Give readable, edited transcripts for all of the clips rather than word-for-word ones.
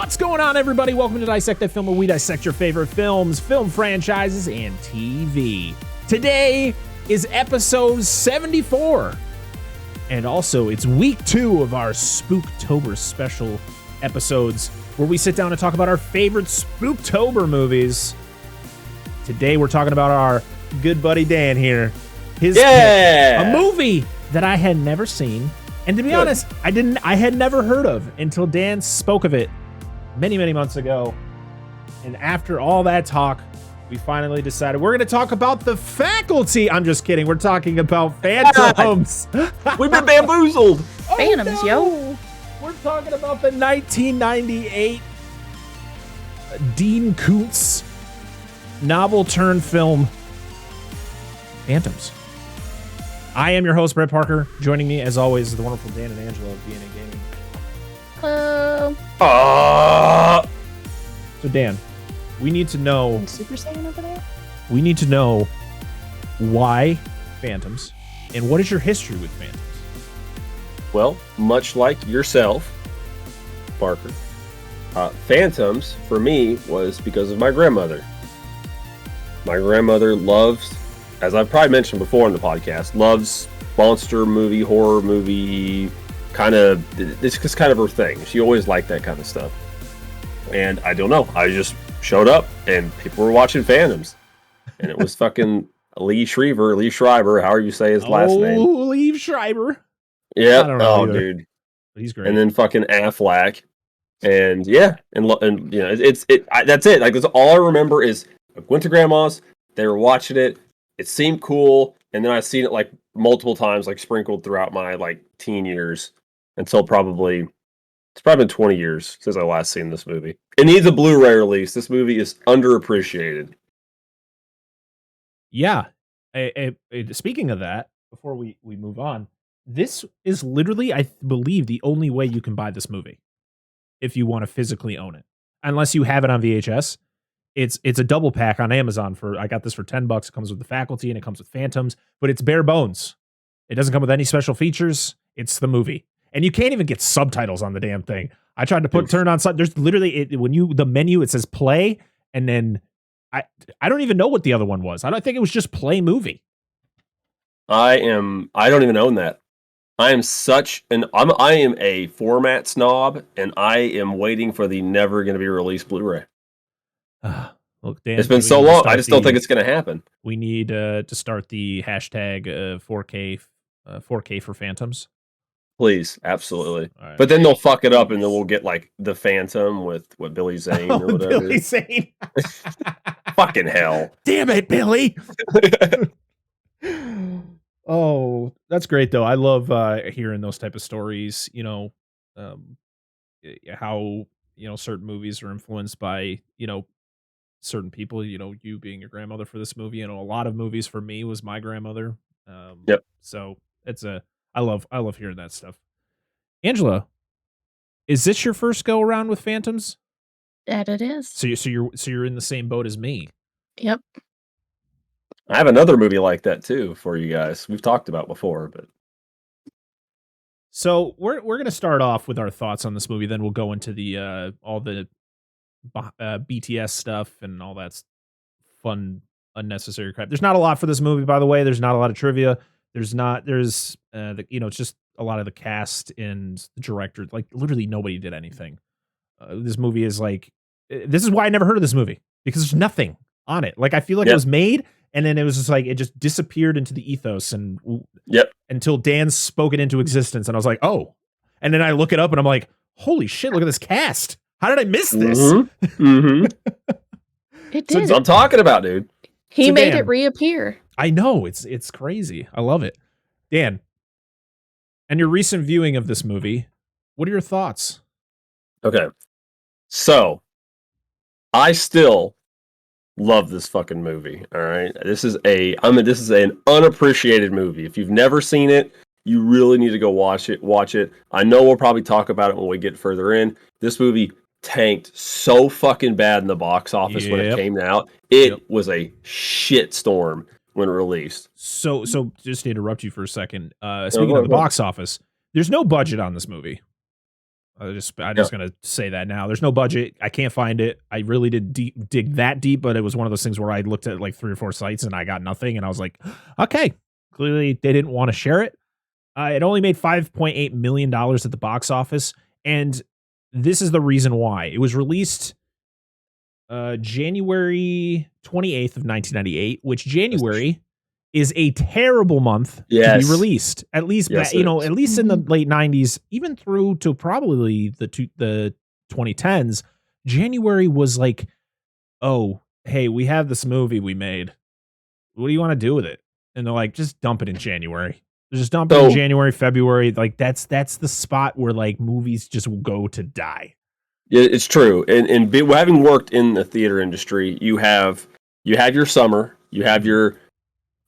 What's going on, everybody? Welcome to Dissect That Film, where we dissect your favorite films, film franchises, and TV. Today is episode 74. And also, it's week 2 of our Spooktober special episodes, where we sit down and talk about our favorite Spooktober movies. Today, we're talking about our good buddy Dan here. His pick, a movie that I had never seen. And to be honest, I had never heard of until Dan spoke of it many, many months ago. And after all that talk, we finally decided we're going to talk about The Faculty. I'm just kidding. We're talking about Phantoms. We've been bamboozled. Phantoms, yo. We're talking about the 1998 Dean Koontz novel turned film, Phantoms. I am your host, Brett Parker. Joining me, as always, is the wonderful Dan and Angela of DNA Gaming. Hello. So, Dan, we need to know. Super Saiyan over there? We need to know why Phantoms, and what is your history with Phantoms? Well, much like yourself, Parker, Phantoms, for me, was because of my grandmother. My grandmother loves, as I've probably mentioned before in the podcast, loves monster movie, horror movie, it's just kind of her thing. She always liked that kind of stuff. And I don't know, I just showed up and people were watching Phantoms. And it was fucking Lee Schreiber, however you say his last name. Oh, Lee Schreiber. Yeah. I don't know either, dude. But he's great. And then fucking Affleck. And yeah, and you know, that's it. Like, that's all I remember is I went to grandma's, they were watching it, it seemed cool, and then I've seen it like multiple times, like sprinkled throughout my like teen years until it's probably been 20 years since I last seen this movie. It needs a Blu-ray release. This movie is underappreciated. Yeah. Speaking of that, before we move on, this is literally, I believe, the only way you can buy this movie if you want to physically own it, unless you have it on VHS. It's a double pack on Amazon I got this for $10. It comes with The Faculty and it comes with Phantoms, but it's bare bones. It doesn't come with any special features. It's the movie. And you can't even get subtitles on the damn thing. I tried to turn on some. There's literally the menu, it says play, and then I don't even know what the other one was. I don't think it was just play movie. I don't even own that. I am a format snob, and I am waiting for the never going to be released Blu-ray. Look, Dan, it's been so long. I just don't think it's going to happen. We need to start the hashtag 4K for Phantoms. Please, absolutely. Right. But then they'll fuck it up, and then we'll get like the Phantom with Billy Zane or whatever. Billy Zane. Fucking hell! Damn it, Billy. Oh, that's great though. I love hearing those type of stories. You know, how certain movies are influenced by certain people. You being your grandmother for this movie, and a lot of movies for me was my grandmother. Yep. So I love hearing that stuff. Angela, is this your first go around with Phantoms? That it is. So you're in the same boat as me. Yep. I have another movie like that too for you guys. We've talked about before, but so we're gonna start off with our thoughts on this movie. Then we'll go into the all the BTS stuff and all that fun unnecessary crap. There's not a lot for this movie, by the way. There's not a lot of trivia. It's just a lot of the cast and the director. Like, literally nobody did anything. This movie is like, this is why I never heard of this movie, because there's nothing on it. Like, I feel like it was made, and then it was just like, it just disappeared into the ethos, and until Dan spoke it into existence, and I was like, oh. And then I look it up, and I'm like, holy shit, look at this cast. How did I miss this? Mm-hmm. Mm-hmm. It did. That's what I'm talking about, dude. He made it reappear. I know, it's crazy. I love it. Dan, and your recent viewing of this movie, what are your thoughts? Okay. So, I still love this fucking movie. All right. This is an unappreciated movie. If you've never seen it, you really need to go watch it. I know we'll probably talk about it when we get further in. This movie tanked so fucking bad in the box office when it came out. It was a shit storm when released. So just to interrupt you for a second. Speaking of the box office, there's no budget on this movie. I'm just gonna say that now. There's no budget. I can't find it. I really did dig that deep, but it was one of those things where I looked at like 3 or 4 sites and I got nothing, and I was like, okay, clearly they didn't want to share it. It only made $5.8 million at the box office, and this is the reason why. It was released January 28th of 1998, which January is a terrible month to be released. At least, at least in the late 90s, even through to probably the 2010s, January was like, oh, hey, we have this movie we made. What do you want to do with it? And they're like, just dump it in January. Just dump it in January, February. Like that's the spot where like movies just go to die. Yeah, it's true. And having worked in the theater industry, you have your summer, you have your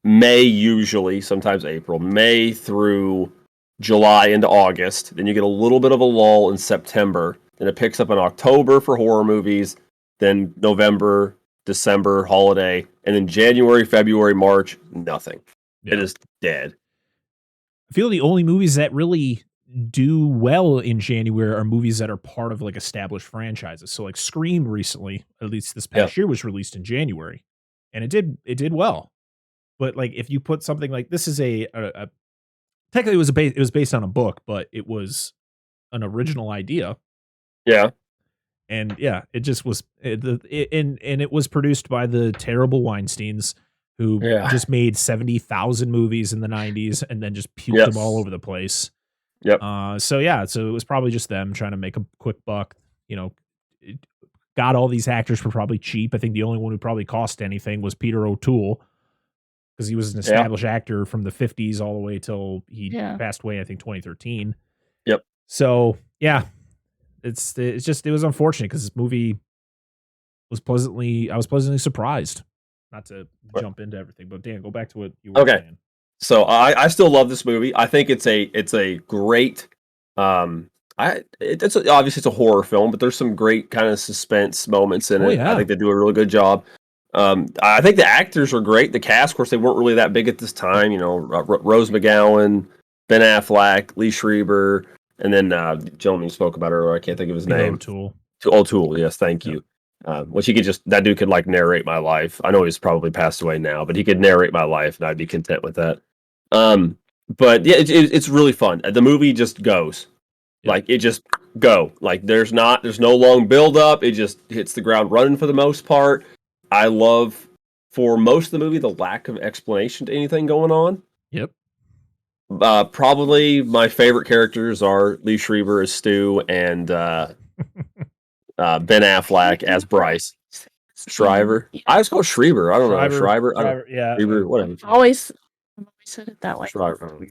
May, usually, sometimes April, May through July into August. Then you get a little bit of a lull in September. Then it picks up in October for horror movies. Then November, December, holiday. And then January, February, March, nothing. Yeah. It is dead. I feel the only movies that really do well in January are movies that are part of like established franchises. So like Scream recently, at least this past year, was released in January. And it did well. But like, if you put something like this is technically it was based on a book, but it was an original idea. Yeah, and it just was. And it was produced by the terrible Weinsteins, who just made 70,000 movies in the 90s and then just puked them all over the place. Yep. So it was probably just them trying to make a quick buck. Got all these actors for probably cheap. I think the only one who probably cost anything was Peter O'Toole, because he was an established actor from the 50s all the way till he passed away, I think 2013. Yep. So it was unfortunate because this movie I was pleasantly surprised. Not to jump into everything, but Dan, go back to what you were saying. So I still love this movie. I think it's a great it's obviously it's a horror film, but there's some great kind of suspense moments in it. I think they do a really good job. I think the actors are great. The cast, of course, they weren't really that big at this time. Rose McGowan, Ben Affleck, Lee Schreiber, and then the gentleman you spoke about earlier. I can't think of his name. O'Toole. Yes, thank you. Which that dude could like narrate my life. I know he's probably passed away now, but he could narrate my life, and I'd be content with that. But yeah, it's really fun. The movie just goes. Like it just go. Like there's no long build up. It just hits the ground running for the most part. I love, for most of the movie, the lack of explanation to anything going on. Yep. Probably my favorite characters are Lee Schreiber as Stu and Ben Affleck as Bryce. Shriver. I was called Schreiber. I don't know. Schreiber. Yeah. Schreiber, whatever. Always said it that way.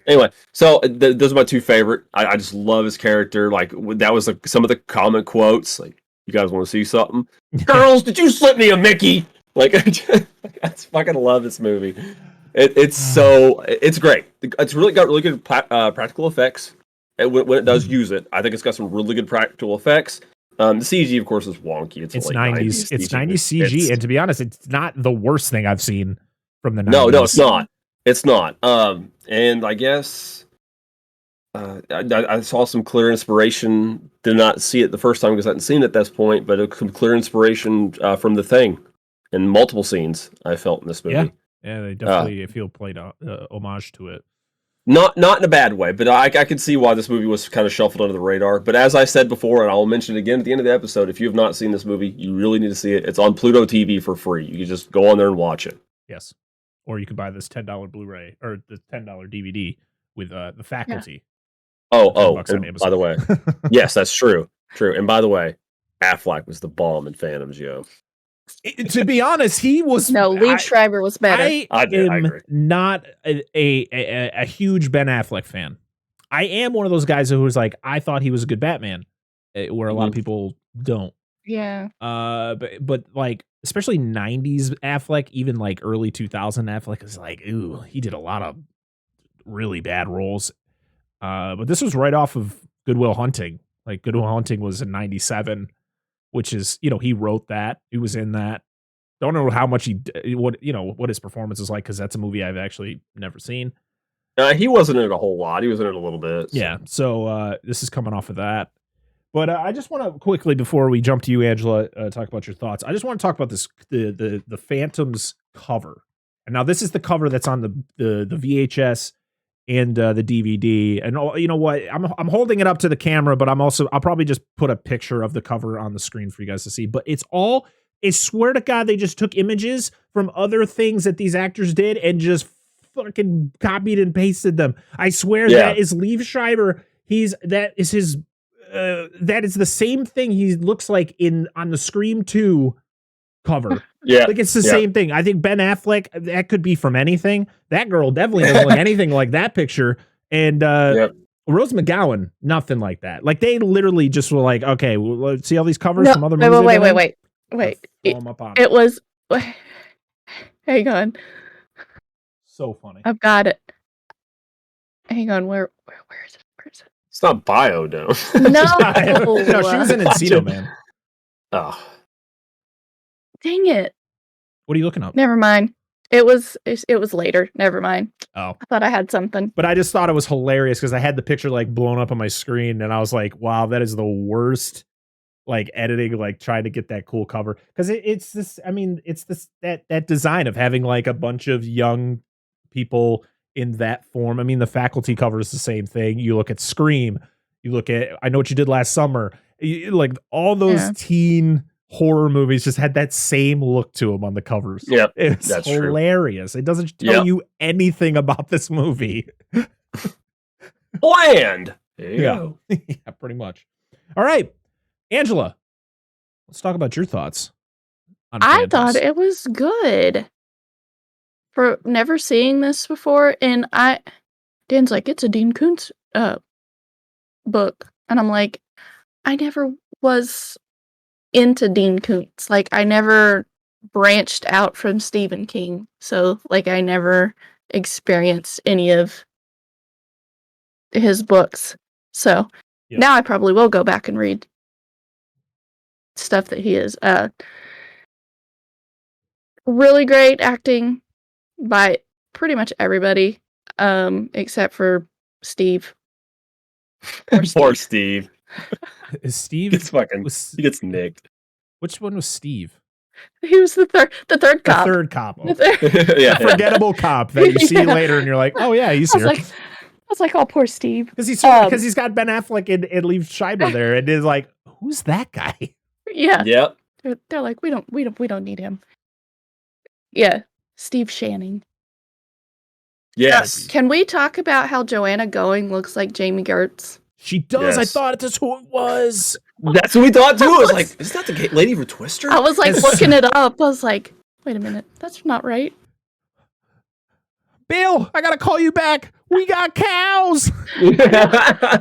Anyway, so those are my two favorite. I just love his character. Like that was like some of the common quotes. Like, you guys want to see something? Girls, did you slip me a Mickey? Like, I fucking love this movie. It's great. It's really got really good practical effects. And when it does use it, I think it's got some really good practical effects. The CG, of course, is wonky. It's like 90s. It's 90s CG, and to be honest, it's not the worst thing I've seen from the 90s. No, it's not. It's not. And I guess I saw some clear inspiration. Did not see it the first time because I hadn't seen it at this point, but some clear inspiration from The Thing in multiple scenes I felt in this movie. Yeah, they definitely feel played homage to it. Not in a bad way, but I could see why this movie was kind of shuffled under the radar. But as I said before, and I'll mention it again at the end of the episode, if you have not seen this movie, you really need to see it. It's on Pluto TV for free. You can just go on there and watch it. Yes. Or you could buy this $10 Blu-ray or the $10 DVD with The Faculty. Yeah. Oh, by the way. Yes, that's true. True. And by the way, Affleck was the bomb in Phantoms, yo. To be honest, he was... No, Lee Schreiber was better. I am not a huge Ben Affleck fan. I am one of those guys who was like, I thought he was a good Batman, where a lot of people don't. Yeah. But like, especially 90s Affleck, even like early 2000 Affleck is like, ooh, he did a lot of really bad roles. But this was right off of Good Will Hunting. Like Good Will Hunting was in 97, which is, he wrote that. He was in that. Don't know how much what his performance is like, because that's a movie I've actually never seen. He wasn't in it a whole lot. He was in it a little bit. So. Yeah. So this is coming off of that. But I just want to quickly, before we jump to you, Angela, talk about your thoughts. I just want to talk about this the Phantoms cover. And now this is the cover that's on the VHS and the DVD. And you know what? I'm holding it up to the camera, but I'll probably just put a picture of the cover on the screen for you guys to see. But I swear to God, they just took images from other things that these actors did and just fucking copied and pasted them. I swear that is Liev Schreiber. That is the same thing he looks like on the Scream 2 cover. Yeah. Like it's the same thing. I think Ben Affleck, that could be from anything. That girl definitely doesn't look anything like that picture. And Rose McGowan, nothing like that. Like they literally just were like, okay, let's see all these covers from other movies. Wait. It It was. Hang on. So funny. I've got it. Hang on. Where is it? Where is it? It's not Bio, no. No. No, she was in Encino Man. Oh. Dang it. What are you looking up? Never mind. It was later. Never mind. Oh. I thought I had something. But I just thought it was hilarious because I had the picture like blown up on my screen and I was like, wow, that is the worst like editing, like trying to get that cool cover. Because it's that design of having like a bunch of young people in that form. I mean, the Faculty cover is the same thing. You look at Scream, you look at I Know What You Did Last Summer, like all those teen horror movies just had that same look to them on the covers. Yeah, it's hilarious. True. It doesn't tell you anything about this movie. Bland. There you go. Yeah, pretty much. All right, Angela, let's talk about your thoughts on Phantoms. I thought it was good for never seeing this before, and Dan's like, it's a Dean Koontz book, and I'm like, I never was into Dean Koontz. Like, I never branched out from Stephen King, so like I never experienced any of his books. So now I probably will go back and read stuff that he is. Really great acting by pretty much everybody, except for Steve. Poor Steve. Is Steve he gets nicked. Which one was Steve? He was the third cop. The third cop. Oh. Yeah. Forgettable cop that you see later and you're like, oh yeah, he's here. I was like, oh, poor Steve. Because he's got Ben Affleck and Liev Schreiber there, and is like, who's that guy? Yeah. Yep. They're like, we don't need him. Yeah, Steve Shanning. Yes. Can we talk about how Joanna Going looks like Jamie Gertz? She does. Yes. I thought that's who it was. That's what we thought too. I was like, is that the lady from Twister? I was like looking it up. I was like, wait a minute, that's not right. Bill, I gotta call you back. We got cows. I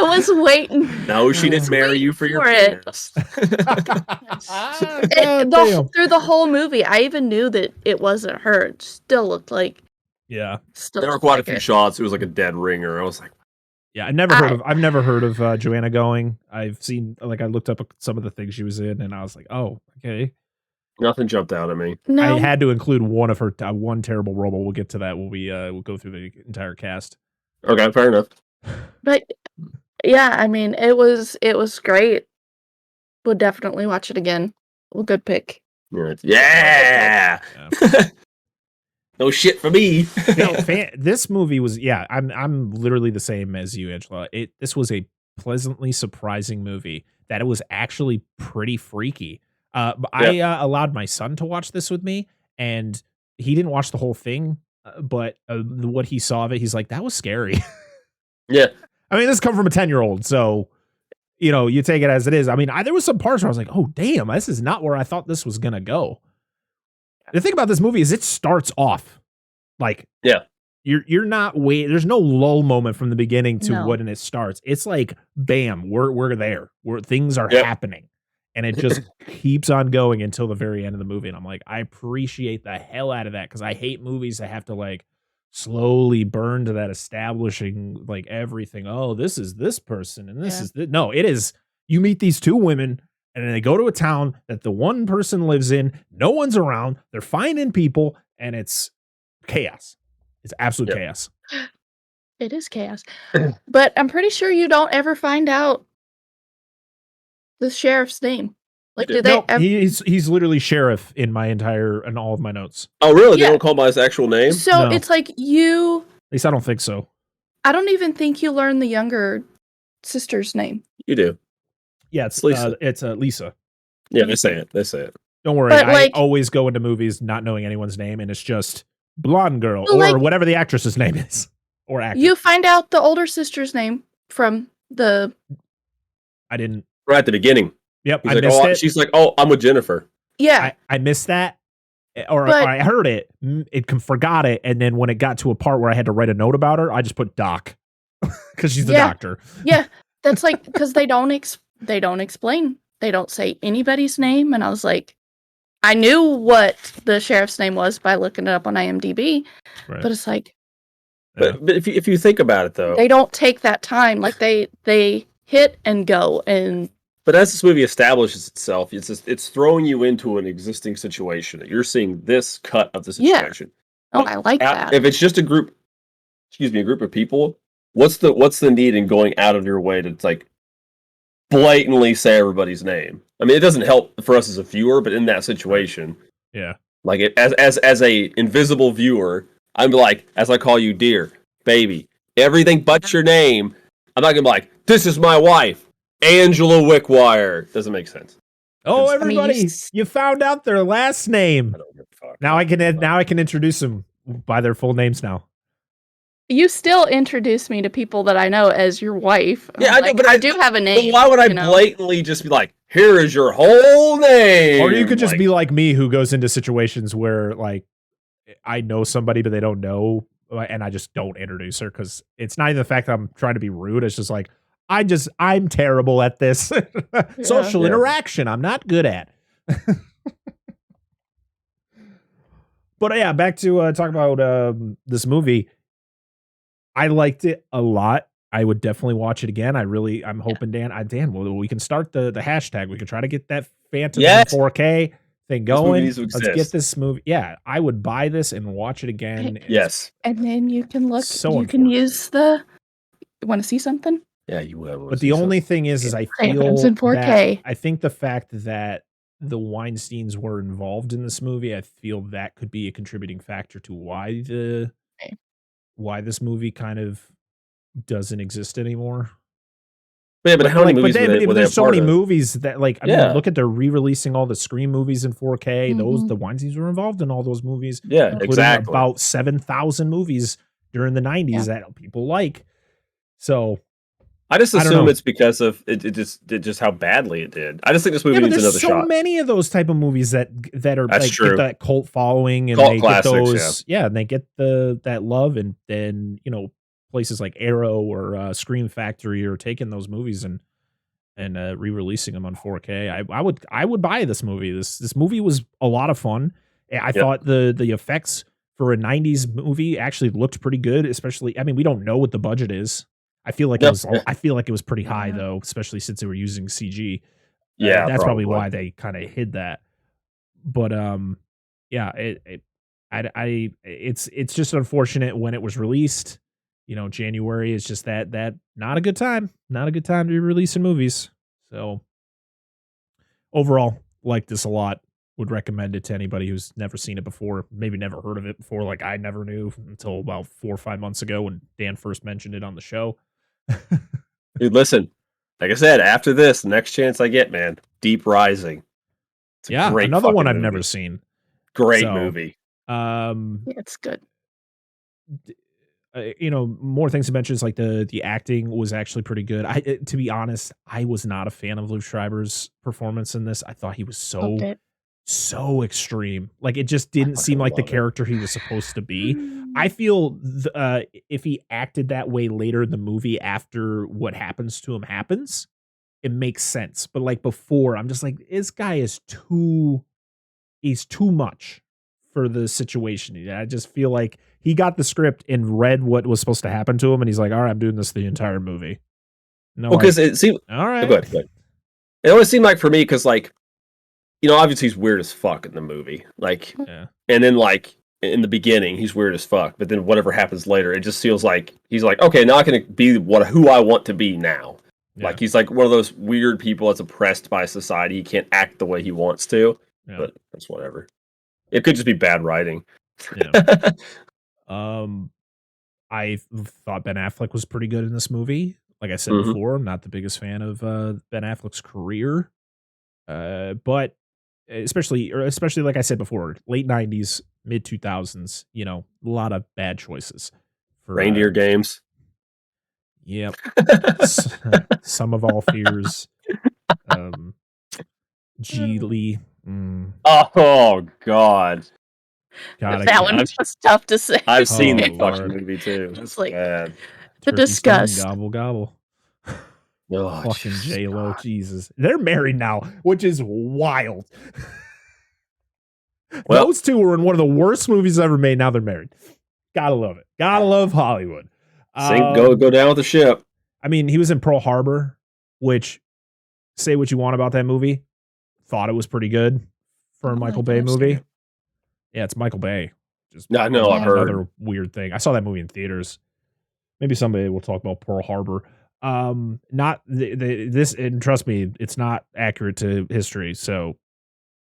was waiting. No, she didn't marry you for your penis. Through the whole movie, I even knew that it wasn't her. It still looked like. Yeah. There were quite a few shots. It was like a dead ringer. I was like. Yeah, I've never heard of Joanna Going. I've seen, like, I looked up some of the things she was in, and I was like, oh, okay. Nothing jumped out at me. No. I had to include one of her one terrible role, but we'll get to that when we'll go through the entire cast. Okay, fair enough. But yeah, I mean, it was great. Would definitely watch it again. Well, good pick. Yeah. No shit for me. This movie was, I'm literally the same as you, Angela. This was a pleasantly surprising movie that it was actually pretty freaky. I allowed my son to watch this with me, and he didn't watch the whole thing, but what he saw of it, he's like, that was scary. Yeah. I mean, this comes from a 10-year-old, so, you take it as it is. I mean, there was some parts where I was like, oh, damn, this is not where I thought this was going to go. The thing about this movie is it starts off like, you're not there's no lull moment from the beginning to when it starts. It's like, bam, we're there. Things are happening. And it just keeps on going until the very end of the movie. And I'm like, I appreciate the hell out of that, because I hate movies that have to like slowly burn to that establishing like everything. Oh, this is this person and this is no, it is. You meet these two women and they go to a town that the one person lives in. No one's around. They're finding people, and it's chaos. It's absolute chaos. It is chaos. But I'm pretty sure you don't ever find out the sheriff's name? Like, did No, they? he's literally sheriff in all of my notes. Oh, really? Yeah. They don't call him by his actual name? So No. it's like you. At least I don't think so. I don't even think you learned the younger sister's name. You do. Yeah, it's Lisa. It's Lisa. Yeah, they say it. Don't worry, But, I like- always go into movies not knowing anyone's name, and it's just blonde girl Well, or like- whatever the actress's name is or actor. You find out the older sister's name from the. I didn't. Right at the beginning. Yep, He's I like, missed oh, it. she's like, oh, I'm with Jennifer. Yeah. I missed that, or But- I heard it, forgot it, and then when it got to a part where I had to write a note about her, I just put Doc because she's the Yeah. doctor. Yeah, that's like because they don't explain. They don't say anybody's name, and I was like, I knew what the sheriff's name was by looking it up on IMDb, Right. but it's like Yeah. But if you think about it though, they don't take that time. Like they hit and go, and but as this movie establishes itself, it's throwing you into an existing situation. You're seeing this cut of the Yeah. situation. oh, I like that. If it's just a group of people, what's the need in going out of your way to like blatantly say everybody's name? I mean, it doesn't help for us as a viewer, but in that situation, Yeah. like as a invisible viewer, I'm like, as I call you, dear baby, everything but your name. I'm not gonna be like, this is my wife, Angela Wickwire. Doesn't make sense. Oh, I mean, everybody, you found out their last name. I don't give a fuck. Now I can introduce them by their full names now. You still introduce me to people that I know as your wife. I'm Yeah, I know, like, but I do have a But name. why would I you know? blatantly just be like, here is your whole name? Or you could just Like, be like me, who goes into situations where like I know somebody but they don't know, and I just don't introduce her because it's not even the fact that I'm trying to be rude. It's just like I'm terrible at this social Yeah. interaction. I'm not good at. But yeah, back to talk about this movie. I liked it a lot. I would definitely watch it again. I'm hoping Dan, well, we can start the hashtag. We can try to get that Phantom Yes. in 4K thing movie going. needs to Let's exist. get this movie. Yeah, I would buy this and watch it again. Yes. And then you can look. So you can use the. You want to see something? Yeah, you will. But the only thing is I Hey, feel it's in 4K. that I think the fact that the Weinsteins were involved in this movie, I feel that could be a contributing factor to why this movie kind of doesn't exist anymore. Yeah, but how many movies were they there's a so part many of? movies that like I Yeah. mean, look at they're re-releasing all the Scream movies in 4K. Those Mhm. the Weinsteins were involved in all those movies. Yeah, Including exactly. about 7,000 movies during the 90s that people like. So I just I don't assume know. it's because of it just how badly it did. I just think this movie yeah, but needs there's another so shot. many of those type of movies that are That's like true. get that cult following and Cult they classics, get those and they get that love, and then places like Arrow or Scream Factory are taking those movies and re-releasing them on 4K. I would buy this movie. This movie was a lot of fun. I thought the effects for a 90s movie actually looked pretty good, especially I mean, we don't know what the budget is. I feel like it was pretty high though, especially since they were using CG. Yeah, that's probably probably. why they kind of hid that. But yeah, it's just unfortunate when it was released. January is just that not a good time. Not a good time to be releasing movies. So overall, like this a lot. Would recommend it to anybody who's never seen it before, maybe never heard of it before. Like I never knew until about 4 or 5 months ago when Dan first mentioned it on the show. Dude, listen. Like I said, after this, next chance I get, man, Deep Rising. It's a great another one fucking I've movie. never seen. Great So, movie. Yeah, it's good. More things to mention is like the acting was actually pretty good. To be honest, I was not a fan of Lou Schreiber's performance in this. I thought he was Loved it. so extreme. Like it just didn't seem like the love it. character he was supposed to be. I feel if he acted that way later in the movie after what happens to him happens, it makes sense. But like before, I'm just like, this guy is he's too much for the situation. I just feel like he got the script and read what was supposed to happen to him, and he's like, all right, I'm doing this the entire movie. No, Well, because it seemed all right. go ahead. It always seemed like for me, because like, obviously he's weird as fuck in the movie. Like, Yeah. and then like in the beginning, he's weird as fuck. But then whatever happens later, it just feels like he's like, okay, now I can be who I want to be now. Yeah. Like he's like one of those weird people that's oppressed by society. He can't act the way he wants to, Yeah. but that's whatever. It could just be bad writing. Yeah. I thought Ben Affleck was pretty good in this movie. Like I said Mhm. before, I'm not the biggest fan of Ben Affleck's career, but especially like I said before, late '90s, mid 2000s. You know, a lot of bad choices for Reindeer Games. Yep. Some of All Fears. Geely. Oh God. God, That one was tough to say. I've seen Oh, the fucking Lord. movie too. It's like bad. the Turkey Stone, disgust. gobble gobble. Oh, Fucking Jesus J-Lo, God. Jesus. They're married now, which is wild. Well- Those two were in one of the worst movies ever made. Now they're married. Gotta love it. Gotta love Hollywood. Go down with the ship. I mean, he was in Pearl Harbor, which, say what you want about that movie, thought it was pretty good for a Michael Bay movie. Yeah, it's Michael Bay. Just No, I've another heard. weird thing. I saw that movie in theaters. Maybe someday we'll talk about Pearl Harbor. Not this, and trust me, it's not accurate to history. So,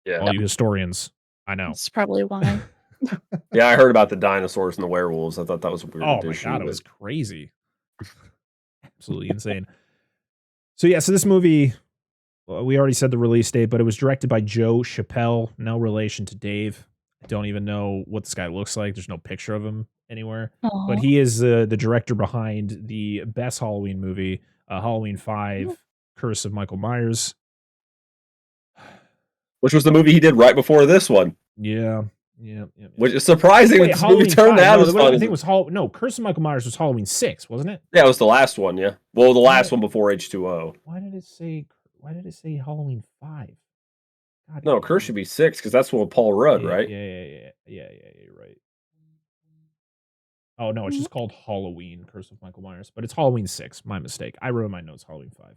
Yeah. all you historians, I know. That's probably why. Yeah, I heard about the dinosaurs and the werewolves. I thought that was a weird Oh my addition. God, it was crazy. Absolutely insane. So this movie, we already said the release date, but it was directed by Joe Chappelle, no relation to Dave. I don't even know what this guy looks like. There's no picture of him anywhere. Aw. But he is the director behind the best Halloween movie, Halloween 5, Curse of Michael Myers. Which was the movie he did right before this one. Yeah. Which is surprising. Wait, this movie turned 5, out no, as I fun. think it was no, Curse of Michael Myers was Halloween 6, wasn't it? Yeah, it was the last one. Yeah, well, the last Why- one before H2O. Why did it say Halloween 5? God, No, Curse should be 6 because that's one with Paul Rudd, right? Yeah, you're right. Oh no, it's just called Halloween, Curse of Michael Myers, but it's Halloween 6. My mistake. I wrote in my notes Halloween 5.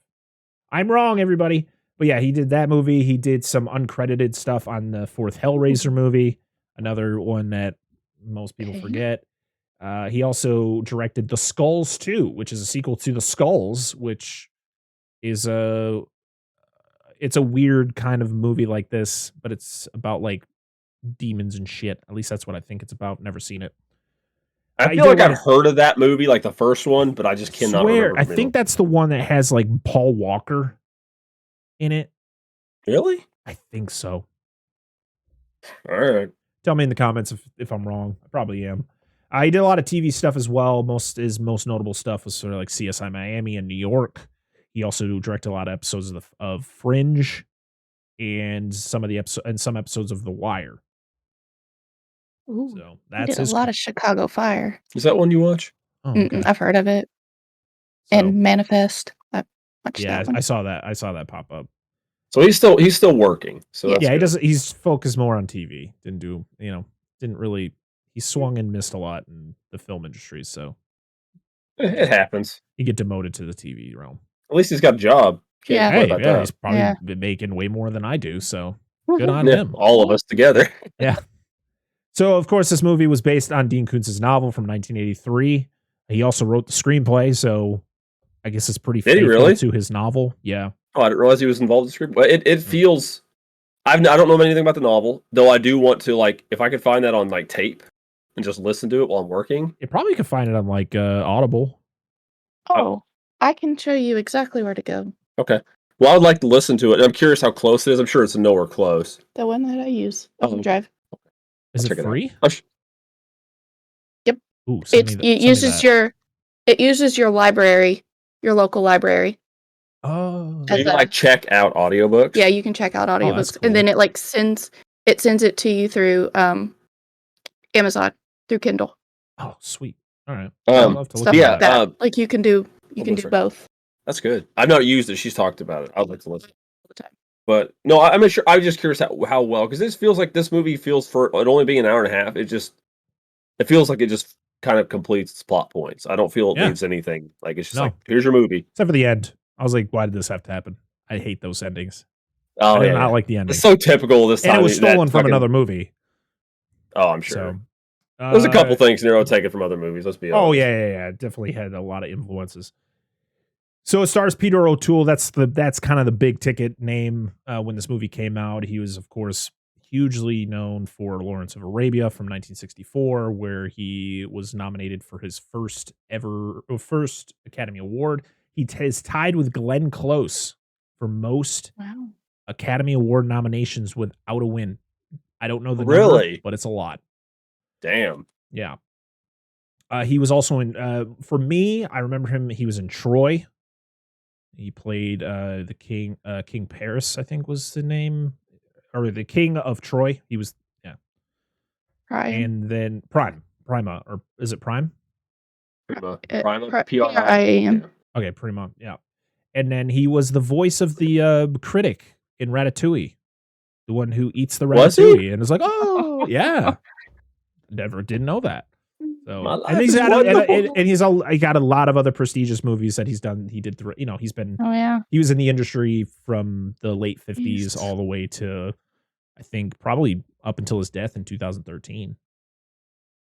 I'm wrong, everybody. But yeah, he did that movie. He did some uncredited stuff on the 4th Hellraiser movie, another one that most people forget. He also directed The Skulls 2, which is a sequel to The Skulls, which is it's a weird kind of movie like this, but it's about like demons and shit. At least that's what I think it's about. Never seen it. I feel like I've heard of that movie, like the first one, but I just cannot remember. I think that's the one that has like Paul Walker in it. Really? I think so. All right. Tell me in the comments if I'm wrong. I probably am. He did a lot of TV stuff as well. His most notable stuff was sort of like CSI Miami and New York. He also directed a lot of episodes of Fringe and some episodes of The Wire. Ooh, So he that's did a lot of Chicago Fire. Is that one you watch? Oh, okay. I've heard of it. And Manifest. I watched that one. I saw that. I saw that pop up. So he's still working. So that's yeah, he good. doesn't. He's focused more on TV. Didn't really. He swung and missed a lot in the film industry. So It happens. he get demoted to the TV realm. At least he's got a job. Can't complain about that. He's probably been making way more than I do. So good on Yeah, him. all of us together. Yeah. So of course, this movie was based on Dean Koontz's novel from 1983. He also wrote the screenplay, so I guess it's pretty faithful to his novel. Yeah. Oh, I didn't realize he was involved in the script. But it feels. I don't know anything about the novel, though. I do want to, like, if I could find that on like tape and just listen to it while I'm working. You probably could find it on like Audible. Oh, I can show you exactly where to go. Okay. Well, I'd like to listen to it. I'm curious how close it is. I'm sure it's nowhere close. The one that I use. Drive. Is it free? Yep. Ooh, It uses your library, your local library. Oh. So you can like check out audiobooks? Yeah, you can check out audiobooks. Cool. And then it sends it to you through Amazon, through Kindle. Oh, sweet. All right. I'd love to Stuff look at like that. Like you can do both. That's good. I've not used it. She's talked about it. I'd like to listen all the time. But no, I'm not sure. I'm just curious how well, because this feels like this movie feels, for it only being an hour and a half, it feels like it just kind of completes its plot points. I don't feel it needs anything. Like it's just like, here's your movie. Except for the end. I was like, why did this have to happen? I hate those endings. Oh, I did not like the ending. It's so typical this time. And it was stolen from another movie. Oh, I'm sure. So, there's a couple things taken from other movies. Let's be honest. Oh yeah. Definitely had a lot of influences. So it stars Peter O'Toole. That's kind of the big ticket name when this movie came out. He was, of course, hugely known for Lawrence of Arabia from 1964, where he was nominated for his first Academy Award. He is tied with Glenn Close for most Academy Award nominations without a win. I don't know the number, but it's a lot. Damn. Yeah. He was also in, for me, I remember him, he was in Troy. He played the King Paris, I think was the name, or the King of Troy. He was, Prime. And then Prima, or is it Prime? Prima, P-R-I-A-M. Okay, Prima, yeah. And then he was the voice of the critic in Ratatouille, the one who eats the ratatouille, and is like, oh, yeah. Never didn't know that. So, and he's got a lot of other prestigious movies that he's done. He did, he's been. Oh yeah. He was in the industry from the late 50s all the way to, I think, probably up until his death in 2013.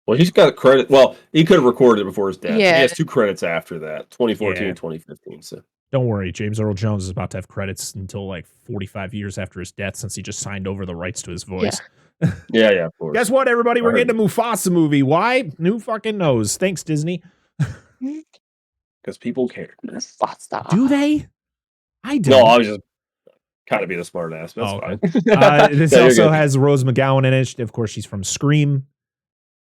Well, he's got a credit. Well, he could have recorded it before his death. Yeah. He has 2 credits after that, 2014 and 2015. So don't worry, James Earl Jones is about to have credits until like 45 years after his death, since he just signed over the rights to his voice. Yeah, of course. Guess what, everybody? We're getting a Mufasa movie. Why? Who fucking knows? Thanks, Disney. Because people care. Mufasa. Do they? I do. No, I was just kind of being a smart ass. That's okay. fine. This also has Rose McGowan in it. Of course, she's from Scream.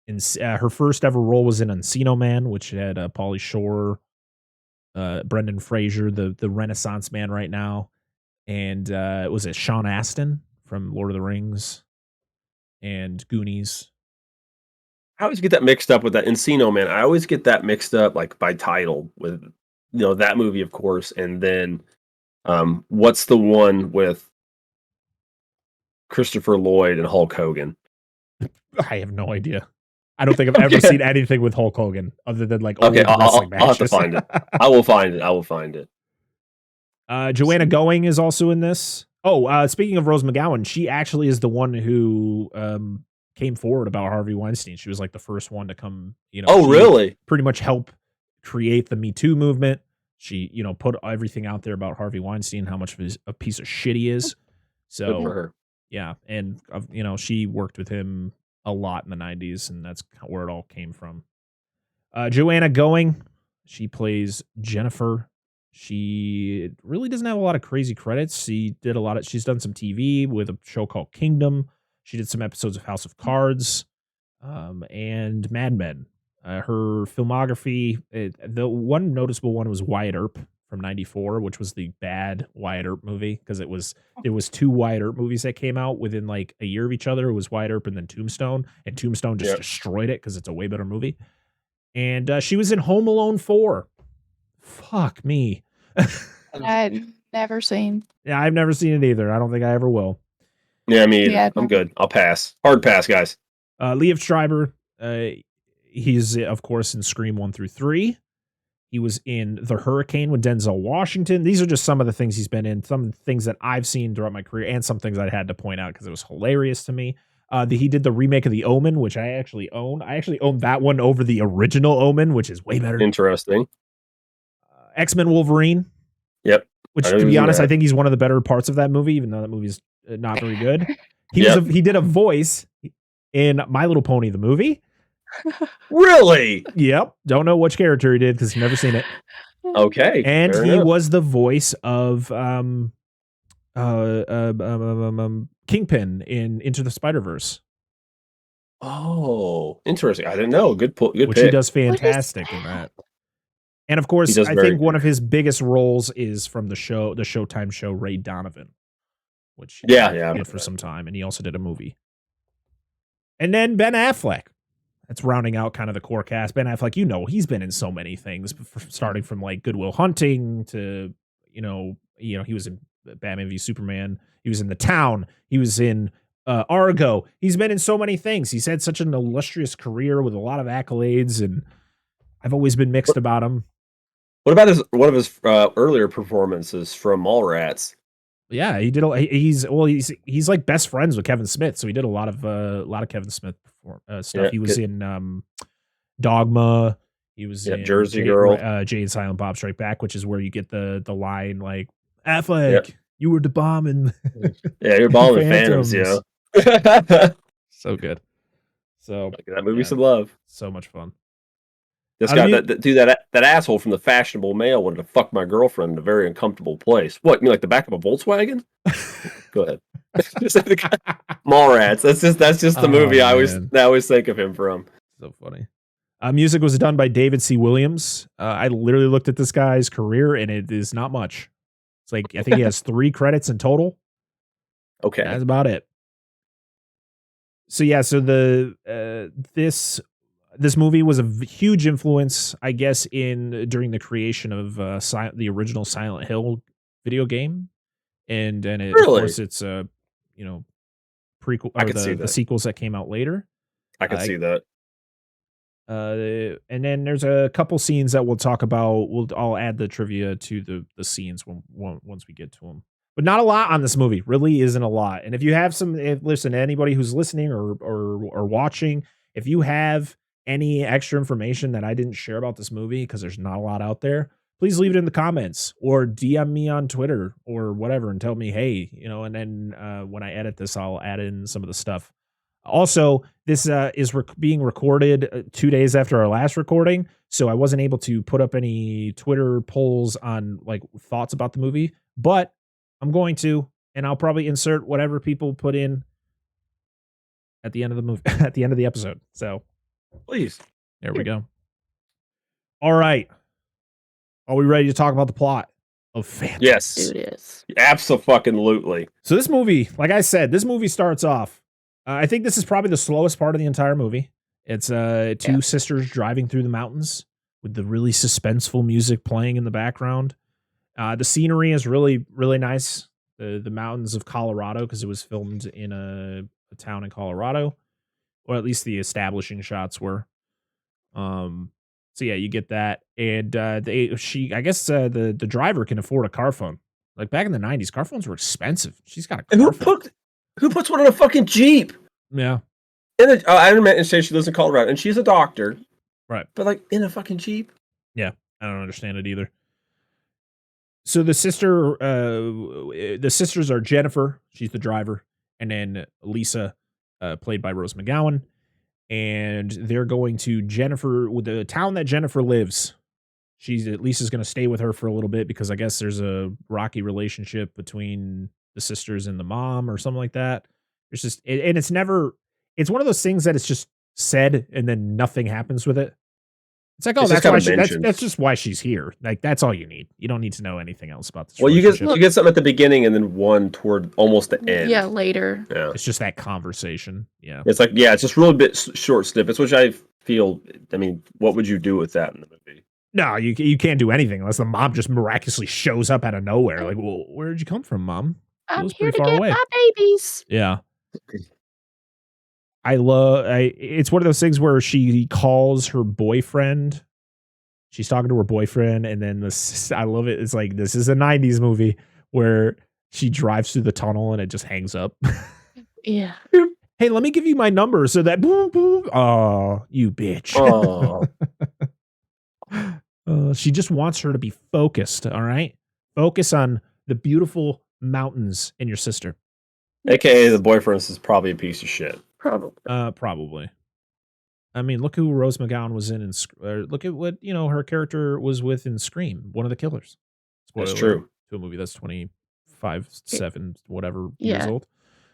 And her first ever role was in Encino Man, which had Pauly Shore, Brendan Fraser, the Renaissance man right now, and was it Sean Astin from Lord of the Rings and Goonies. I always get that mixed up with that Encino Man. I always get that mixed up like by title with that movie, of course, and then what's the one with Christopher Lloyd and Hulk Hogan? I have no idea. I don't think I've ever seen anything with Hulk Hogan other than like old I'll matches. have to find it. I will find it. Joanna Going is also in this. Oh, speaking of Rose McGowan, she actually is the one who came forward about Harvey Weinstein. She was like the first one to come, Oh, really? Pretty much help create the Me Too movement. She, put everything out there about Harvey Weinstein, how much of a piece of shit he is. So, good for her. Yeah, and she worked with him a lot in the 90s, and that's where it all came from. Joanna Going, she plays Jennifer. She really doesn't have a lot of crazy credits. She's done some TV with a show called Kingdom. She did some episodes of House of Cards, and Mad Men. Her filmography, the one noticeable one was Wyatt Earp from 94, which was the bad Wyatt Earp movie, because there was 2 Wyatt Earp movies that came out within like a year of each other. It was Wyatt Earp and then Tombstone, and Tombstone just destroyed it because it's a way better movie. And she was in Home Alone 4. Fuck me. I've never seen. Yeah, I've never seen it either. I don't think I ever will. Yeah, me either. Yeah, I'm good. I'll pass. Hard pass, guys. Liev Schreiber, he's of course in Scream 1 through 3. He was in The Hurricane with Denzel Washington. These are just some of the things he's been in, some things that I've seen throughout my career, and some things I had to point out because it was hilarious to me. He did the remake of The Omen, which I actually own. I actually own that one over the original Omen, which is way better. Interesting. X-Men Wolverine. Yep. Which, to be honest, I think he's one of the better parts of that movie, even though that movie's not very good. He did a voice in My Little Pony, the movie. Really? Yep. Don't know which character he did because I've never seen it. Okay. And he was the voice of Kingpin in Into the Spider-Verse. Oh, interesting. I didn't know. Good pick. Which he does fantastic in that. And of course, I think one of his biggest roles is from the Showtime show Ray Donovan, which he did for some time, and he also did a movie. And then Ben Affleck. That's rounding out kind of the core cast. Ben Affleck, he's been in so many things, starting from like Good Will Hunting to, he was in Batman v Superman. He was in The Town. He was in Argo. He's been in so many things. He's had such an illustrious career with a lot of accolades, and I've always been mixed about him. What about one of his earlier performances from Mallrats? Yeah, he did. He's like best friends with Kevin Smith, so he did a lot of Kevin Smith stuff. He was in Dogma. He was Yep, in Jersey Girl. Jay and Silent Bob Strike Back, which is where you get the line like, Yep. Affleck, you were the bomb and Yeah, you're bombing Phantoms, Like So good. So that movie, some love. So much fun. This guy, that asshole from the Fashionable Mail wanted to fuck my girlfriend in a very uncomfortable place. What, you mean like the back of a Volkswagen? Go ahead. Mallrats. That's just the movie I always think of him from. So funny. Music was done by David C. Williams. I literally looked at this guy's career, and it is not much. It's like I think he has 3 credits in total. Okay, that's about it. So yeah, so this movie was a huge influence, I guess, during the creation of the original Silent Hill video game, and it, really? of course, it's prequel or the sequels that came out later. I can see that. And then there's a couple scenes that we'll talk about. I'll add the trivia to the scenes once we get to them. But not a lot on this movie. Really isn't a lot. And if you have listen, anybody who's listening or watching, if you have any extra information that I didn't share about this movie, because there's not a lot out there, please leave it in the comments or DM me on Twitter or whatever and tell me, hey, and then when I edit this, I'll add in some of the stuff. Also, this is being recorded 2 days after our last recording, so I wasn't able to put up any Twitter polls on like thoughts about the movie, but I'm going to, and I'll probably insert whatever people put in at the end of the movie, at the end of the episode. So, please, there we go. All right, are we ready to talk about the plot of Phantom? Yes, it is. Absolutely. So this movie, like I said, starts off. I think this is probably the slowest part of the entire movie. It's two sisters driving through the mountains with the really suspenseful music playing in the background. The scenery is really, really nice. The mountains of Colorado, because it was filmed in a town in Colorado, or at least the establishing shots were. So yeah, you get that, and I guess the driver can afford a car phone. Like back in the 90s, car phones were expensive. She's got a car phone. Who puts one in a fucking Jeep? Yeah. I didn't say she lives in Colorado, and she's a doctor. Right. But like in a fucking Jeep? Yeah. I don't understand it either. So the sisters are Jennifer, she's the driver, and then Lisa, played by Rose McGowan. And they're going to with the town that Jennifer lives. Lisa's going to stay with her for a little bit because I guess there's a rocky relationship between the sisters and the mom or something like that. It's just, and it's one of those things that it's just said and then nothing happens with it. It's like, that's just why she's here. Like, that's all you need. You don't need to know anything else about this. Well, you get something at the beginning and then one toward almost the end. Yeah, later. Yeah. It's just that conversation. Yeah. It's like, it's just really bit short snippets, which I feel, what would you do with that in the movie? No, you can't do anything unless the mom just miraculously shows up out of nowhere. Like, well, where did you come from, Mom? I'm here to get my babies. Yeah. It's one of those things where she calls her boyfriend. She's talking to her boyfriend, and then I love it. It's like, this is a 90s movie where she drives through the tunnel and it just hangs up. Yeah. Hey, let me give you my number so that boom, boom. Oh, you bitch. Oh. She just wants her to be focused. All right. Focus on the beautiful mountains and your sister. AKA the boyfriend is probably a piece of shit. Probably. I mean, look who Rose McGowan was in, look at what, her character was with in Scream, one of the killers. That's true. To a movie that's 25, 7, whatever years old.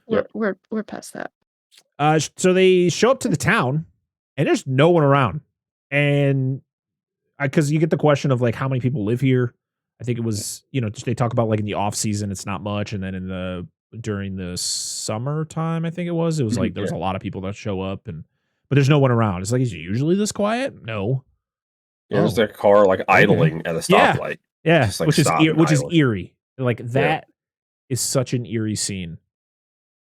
We're past that. So they show up to the town and there's no one around. And because you get the question of like, how many people live here? I think it was, they talk about like in the off season, it's not much. And then during the summertime, I think it was like, there was a lot of people that show up but there's no one around. It's like, is it usually this quiet? No. Yeah, there's their car like idling at a stoplight. Yeah. Just, like, which is eerie. Like that is such an eerie scene.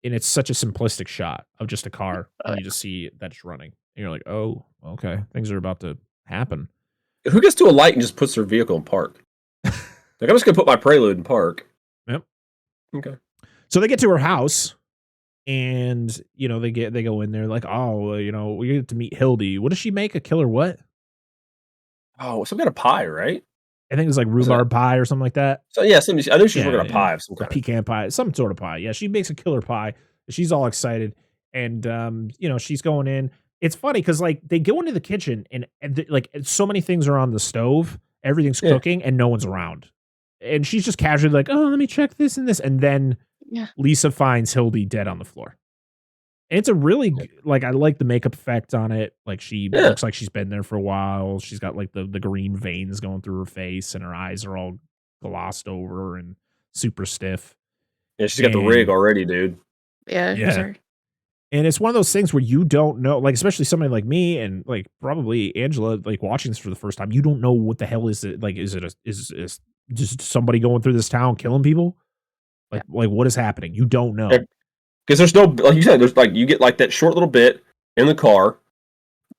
And it's such a simplistic shot of just a car. And you just see that it's running. And you're like, oh, okay. Things are about to happen. Who gets to a light and just puts their vehicle in park? Like, I'm just going to put my Prelude in park. Yep. Okay. So they get to her house and, they go in there like, oh, we get to meet Hildy. What does she make? A killer what? some kind of pie, right? I think it was like rhubarb pie or something like that. So yeah, I knew she was working a pie of some A kind. pecan pie, some sort of pie. Yeah, she makes a killer pie. She's all excited, and she's going in. It's funny because like they go into the kitchen and like so many things are on the stove, everything's cooking, and no one's around. And she's just casually like, "Oh, let me check this and this," and then Lisa finds Hildy dead on the floor. And it's a really like I like the makeup effect on it. Like she looks like she's been there for a while. She's got like the green veins going through her face, and her eyes are all glossed over and super stiff. Yeah, she's got the rig already, dude. Yeah. Sorry. And it's one of those things where you don't know, like especially somebody like me and like probably Angela, like watching this for the first time, you don't know what the hell is it. Like, is it just somebody going through this town killing people? Like what is happening? You don't know. Because there's no, like you said, there's like you get like that short little bit in the car,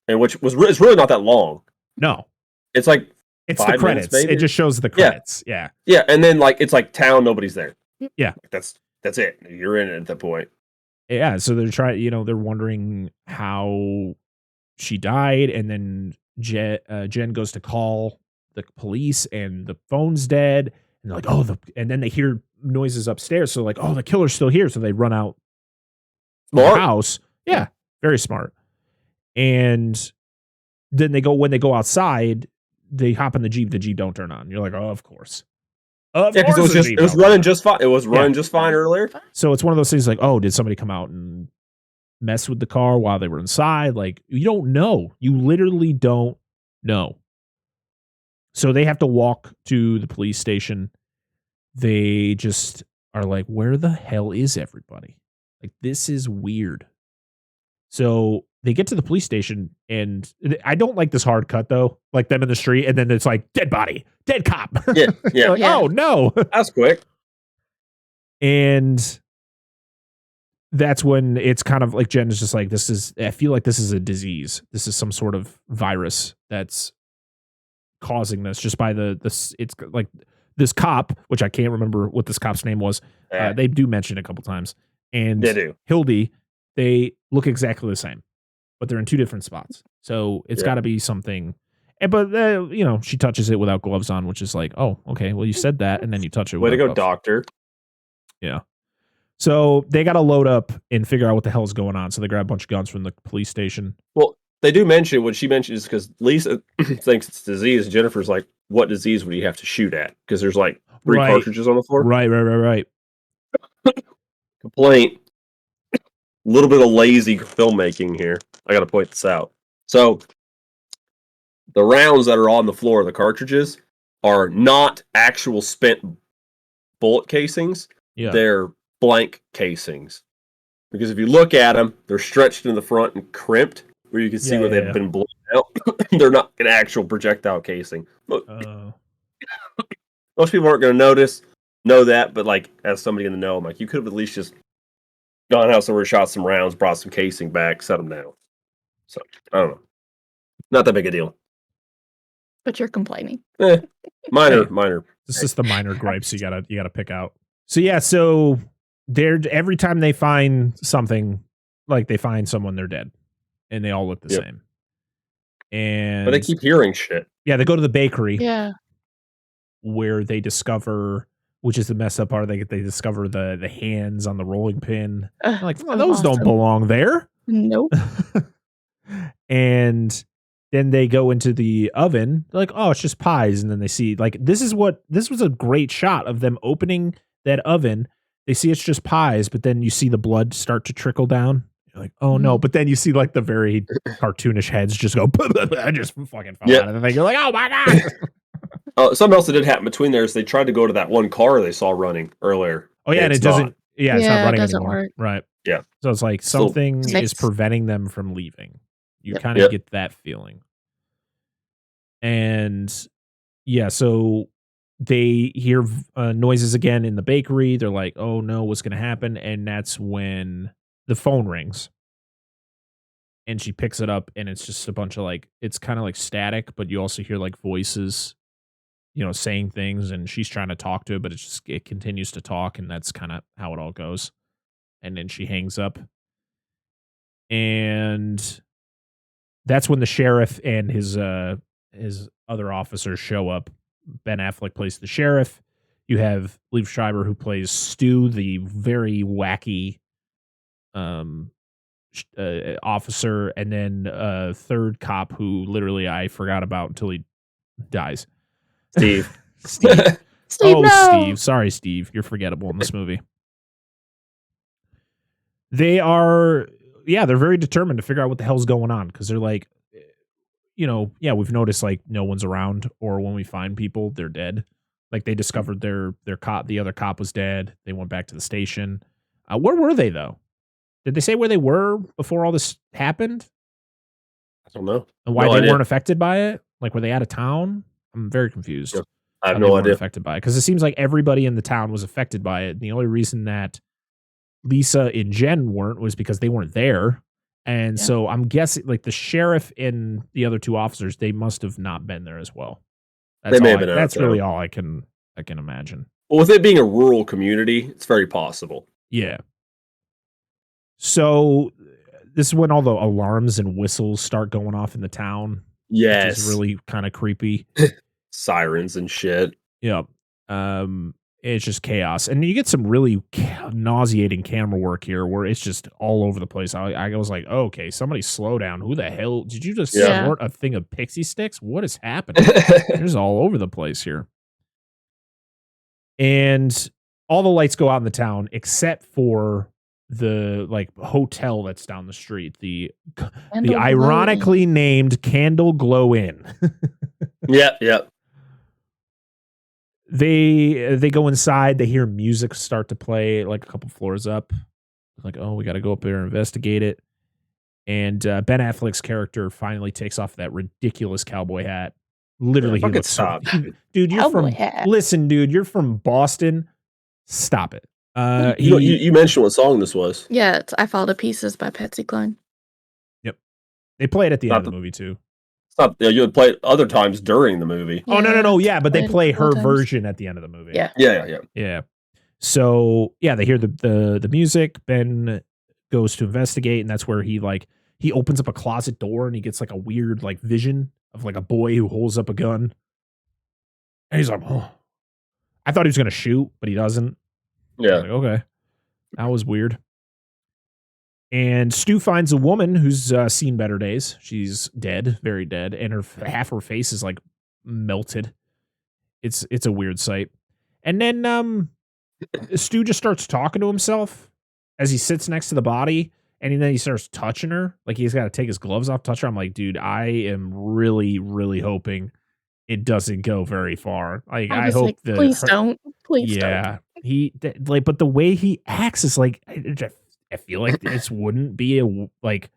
and which was it's really not that long. No, it's like it's the credits. Minutes, it just shows the credits. Yeah, and then like it's like town, nobody's there. Yeah, like, that's it. You're in it at that point. Yeah, so they're trying. They're wondering how she died, and then Jen goes to call the police, and the phone's dead. And they're like, and then they hear noises upstairs. So like, the killer's still here. So they run out the house. Yeah, very smart. And then when they go outside, they hop in the Jeep. The Jeep don't turn on. You're like, oh, of course. Because it was running just fine. It was running just fine earlier. So it's one of those things like, oh, did somebody come out and mess with the car while they were inside? Like, you don't know. You literally don't know. So they have to walk to the police station. They just are like, where the hell is everybody? Like, this is weird. So they get to the police station, and I don't like this hard cut, though. Like them in the street, and then it's like, dead body, dead cop. Yeah. Like, oh, no. That's quick. And that's when it's kind of like Jen is just like, I feel like this is a disease. This is some sort of virus that's causing this just by it's like this cop, which I can't remember what this cop's name was. They do mention it a couple times. And they do. Hildy, they look exactly the same, but they're in two different spots. So it's got to be something. But she touches it without gloves on, which is like, oh, okay, well, you said that, and then you touch it. Way to go, gloves. doctor. Yeah. So they got to load up and figure out what the hell is going on. So they grab a bunch of guns from the police station. Well, they do mention what she mentions because Lisa thinks it's disease. Jennifer's like, what disease would you have to shoot at? Because there's like 3 cartridges on the floor. Right. Complaint. A little bit of lazy filmmaking here. I got to point this out. So the rounds that are on the floor of the cartridges are not actual spent bullet casings. Yeah. They're blank casings. Because if you look at them, they're stretched in the front and crimped, where you can see where they've been blown out. They're not an actual projectile casing. Most people aren't going to know that, but like as somebody in the know, I'm like, you could have at least just gone out somewhere, shot some rounds, brought some casing back, set them down. So I don't know. Not that big a deal. But you're complaining. Minor. This is the minor gripes you gotta pick out. So yeah, so they're every time they find something, like they find someone, they're dead, and they all look the same. And but they keep hearing shit. Yeah, they go to the bakery. Yeah, where they discover, which is the messed up part. They discover the hands on the rolling pin. Like, those don't belong there. Nope. And then they go into the oven. They're like, oh, it's just pies. And then they see, like, this was a great shot of them opening that oven. They see it's just pies, but then you see the blood start to trickle down. You're like, oh no. But then you see like the very cartoonish heads just go, I just fucking fell out of the thing. You're like, oh my God. Something else that did happen between there is they tried to go to that one car they saw running earlier. Oh yeah, and it doesn't. Yeah, it's not running it doesn't anymore. Work. Right. Yeah. So it's like something is preventing them from leaving. You kind of get that feeling. And yeah, so they hear noises again in the bakery. They're like, oh no, what's going to happen? And that's when the phone rings. And she picks it up, and it's just a bunch of like, it's kind of like static, but you also hear like voices, saying things, and she's trying to talk to it, but it continues to talk, and that's kind of how it all goes. And then she hangs up. And that's when the sheriff and his his other officers show up. Ben Affleck plays the sheriff. You have Liev Schreiber, who plays Stu, the very wacky officer, and then a third cop who literally I forgot about until he dies. Steve. Steve. Steve, no! Steve. Sorry, Steve. You're forgettable in this movie. They're very determined to figure out what the hell's going on, because they're like, we've noticed like no one's around, or when we find people, they're dead. Like they discovered their cop, the other cop was dead. They went back to the station. Where were they though? Did they say where they were before all this happened? I don't know. And why they weren't affected by it? Like, were they out of town? I'm very confused. Yep. I have no idea. Affected by it, because it seems like everybody in the town was affected by it. And the only reason that Lisa and Jen weren't was because they weren't there. And so I'm guessing like the sheriff and the other two officers, they must have not been there as well. That's really all I can imagine. Well, with it being a rural community, it's very possible. Yeah. So this is when all the alarms and whistles start going off in the town. Yes. Which is really kind of creepy. Sirens and shit. Yeah. It's just chaos. And you get some really nauseating camera work here where it's just all over the place. I was like, oh, okay, somebody slow down. Who the hell? Did you just snort a thing of pixie sticks? What is happening? There's all over the place here. And all the lights go out in the town except for the like hotel that's down the street. The ironically named Candle Glow Inn. Yep. They go inside. They hear music start to play like a couple floors up. Like, oh, we got to go up there and investigate it. And Ben Affleck's character finally takes off that ridiculous cowboy hat. Literally, he looks dude. You're from Boston. Stop it. You mentioned what song this was. Yeah, it's "I Fall to Pieces" by Patsy Cline. Yep, they play it at the end of the movie too. It's not. You would play it other times during the movie. Yeah, no. Yeah, but they play her version at the end of the movie. Yeah. So they hear the music. Ben goes to investigate, and that's where he opens up a closet door, and he gets like a weird like vision of like a boy who holds up a gun, and he's like, oh. I thought he was gonna shoot, but he doesn't. Yeah. Like, okay, that was weird. And Stu finds a woman who's seen better days. She's dead, very dead, and half her face is like melted. It's a weird sight. And then Stu just starts talking to himself as he sits next to the body, and then he starts touching her. Like he's got to take his gloves off, touch her. I'm like, dude, I am really, really hoping it doesn't go very far. Like I hope like, that please don't. But the way he acts is like. I feel like this wouldn't be a like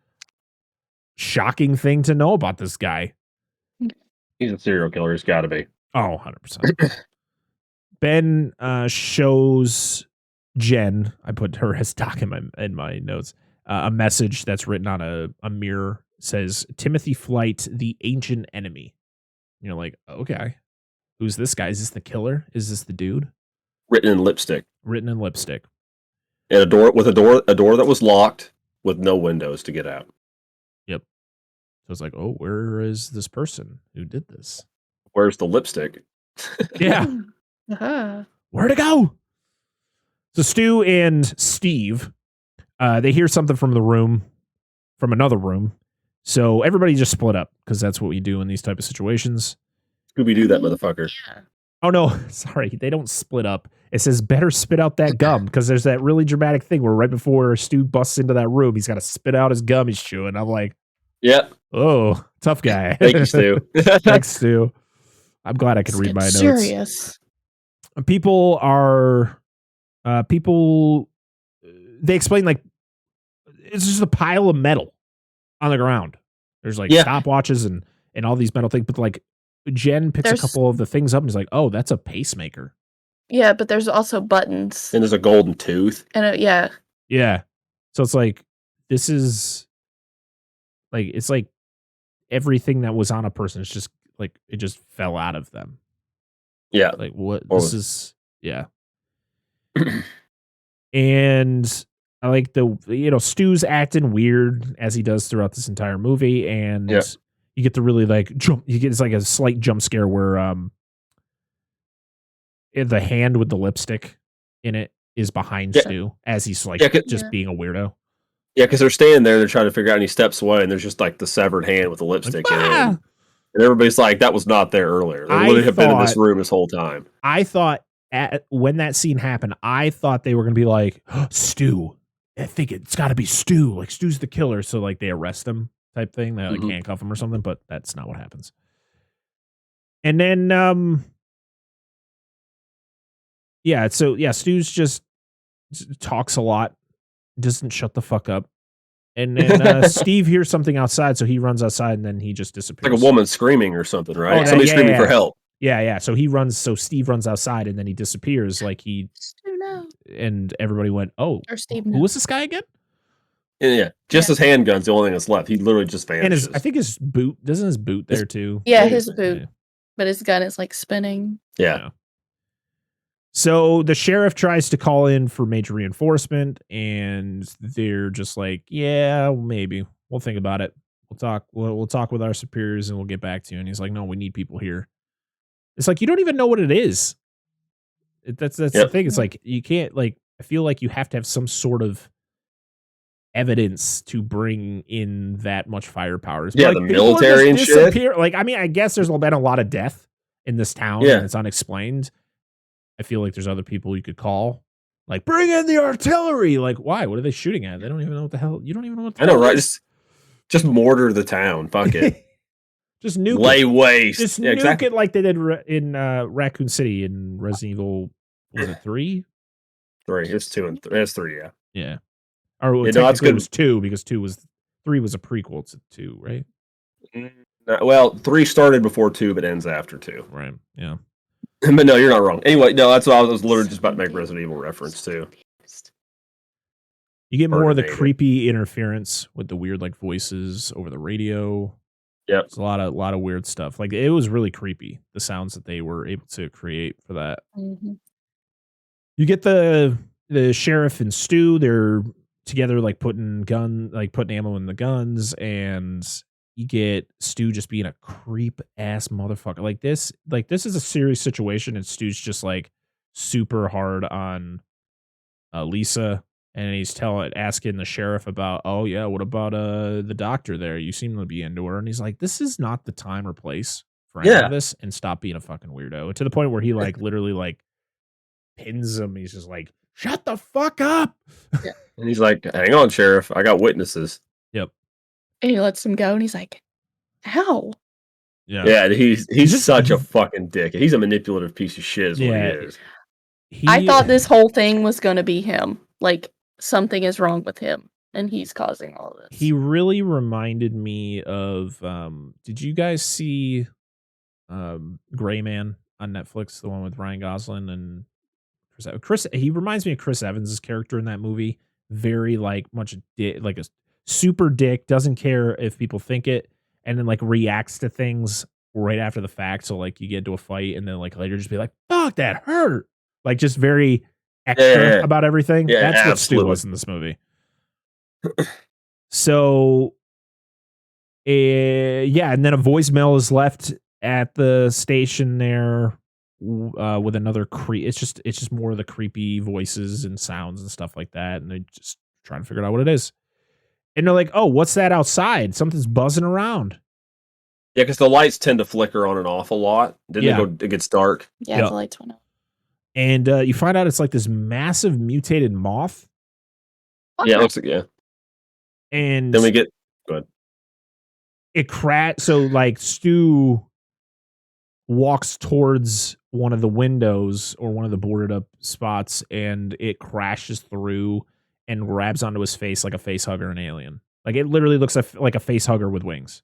shocking thing to know about this guy. He's a serial killer. He's got to be. Oh, 100%. Ben shows Jen. I put her as Doc in my notes. A message that's written on a mirror says Timothy Flight, the ancient enemy. You're like, okay, who's this guy? Is this the killer? Is this the dude? Written in lipstick. And a door that was locked with no windows to get out. Yep. So it's like, oh, where is this person who did this? Where's the lipstick? Yeah. Where'd it go? So Stu and Steve, they hear something from another room. So everybody just split up because that's what we do in these type of situations. Scooby-Doo that motherfucker. Yeah. Oh, no, sorry. They don't split up. It says better spit out that gum because there's that really dramatic thing where right before Stu busts into that room, he's got to spit out his gum he's chewing. I'm like, yep. Oh, tough guy. Thank you, Stu. Thanks, Stu. I'm glad I could read my notes. Serious. People, they explain like it's just a pile of metal on the ground. There's like stopwatches and all these metal things, but like Jen picks a couple of the things up and is like, oh, that's a pacemaker. Yeah, but there's also buttons. And there's a golden tooth. And Yeah. So it's like, this is like, it's like everything that was on a person is just like, it just fell out of them. Yeah. Like what this is. Yeah. And I like Stu's acting weird as he does throughout this entire movie. And You get to really like jump. You get it's like a slight jump scare where the hand with the lipstick in it is behind Stu as he's like just being a weirdo. Yeah, because they're standing there, they're trying to figure out, and he steps away, and there's just like the severed hand with the lipstick in it. And everybody's like, that was not there earlier. They literally have been in this room this whole time. I thought when that scene happened, I thought they were going to be like, Stu. I think it's got to be Stu. Like, Stu's the killer. So, like, they arrest him type thing. They like handcuff him or something, but that's not what happens. And then, Stu's just talks a lot, doesn't shut the fuck up. And then Steve hears something outside, so he runs outside, and then he just disappears. Like a woman screaming or something, right? Somebody screaming for help. Yeah. So Steve runs outside, and then he disappears. Like and everybody went, "Oh, who was this guy again?" Yeah, just his handgun's the only thing that's left. He literally just vanishes. And I think his boot, doesn't his boot there too? Yeah, his boot. Yeah. But his gun is like spinning. Yeah. So the sheriff tries to call in for major reinforcement, and they're just like, "Yeah, maybe we'll think about it. We'll talk with our superiors, and we'll get back to you." And he's like, "No, we need people here." It's like you don't even know what it is. That's the thing. It's like you can't like. I feel like you have to have some sort of evidence to bring in that much firepower. Yeah, like, the military and shit. Like, I mean, I guess there's been a lot of death in this town, and it's unexplained. I feel like there's other people you could call. Like, bring in the artillery. Like, why? What are they shooting at? They don't even know what the hell. You don't even know what the hell. I know, right? Just mortar the town. Fuck it. Just nuke Lay waste. Just nuke it like they did in Raccoon City in Resident Evil. Was it 3? 3. It's 2 and 3. It's 3, yeah. Yeah. Or technically it was 2 because 3 was a prequel to 2, right? Well, 3 started before 2, but ends after 2. Right. Yeah. But no, you're not wrong. Anyway, no, that's what I was literally just about to make Resident Evil reference to. You get more of the creepy interference with the weird like voices over the radio. Yep. It's a lot of weird stuff. Like it was really creepy, the sounds that they were able to create for that. Mm-hmm. You get the sheriff and Stu, they're together like putting ammo in the guns, and you get Stu just being a creep ass motherfucker. Like this is a serious situation, and Stu's just like super hard on Lisa, and he's asking the sheriff about, oh yeah, what about the doctor there? You seem to be into her, and he's like, this is not the time or place for any of this, and stop being a fucking weirdo. To the point where he like literally like pins him. He's just like, shut the fuck up. Yeah. And he's like, hang on, sheriff, I got witnesses. Yep. And he lets him go, and he's like, "How?" Yeah, he's such a fucking dick. He's a manipulative piece of shit. Is what he is. I thought this whole thing was gonna be him. Like something is wrong with him, and he's causing all of this. He really reminded me of. Did you guys see Gray Man on Netflix? The one with Ryan Gosling and Chris. He reminds me of Chris Evans' character in that movie. Very like much like a super dick, doesn't care if people think it, and then like reacts to things right after the fact. So like you get into a fight and then like later just be like, fuck, that hurt. Like just very extra about everything. Yeah, that's what Stu was in this movie. So and then a voicemail is left at the station there with another it's just more of the creepy voices and sounds and stuff like that, and they're just trying to figure out what it is. And they're like, oh, what's that outside? Something's buzzing around. Yeah, because the lights tend to flicker on and off a lot. It gets dark. Yeah, the lights went out. And you find out it's like this massive mutated moth. Yeah, it looks like, yeah. And then we get, go ahead. So like Stu walks towards one of the windows or one of the boarded up spots, and it crashes through and grabs onto his face like a face hugger, an alien. Like it literally looks like a face hugger with wings.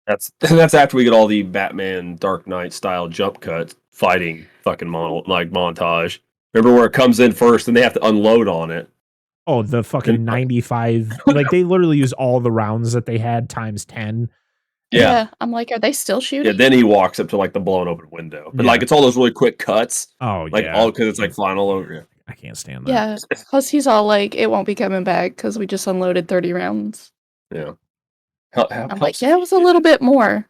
That's after we get all the Batman Dark Knight style jump cut fighting fucking montage. Remember where it comes in first and they have to unload on it. Oh, the fucking 95. Like they literally use all the rounds that they had times 10. Yeah. I'm like, are they still shooting? Yeah, then he walks up to like the blown open window. But like it's all those really quick cuts. Oh, like all because it's like flying all over. I can't stand that. Yeah, plus he's all like, it won't be coming back because we just unloaded 30 rounds. Yeah. I'm like, that was a little bit more.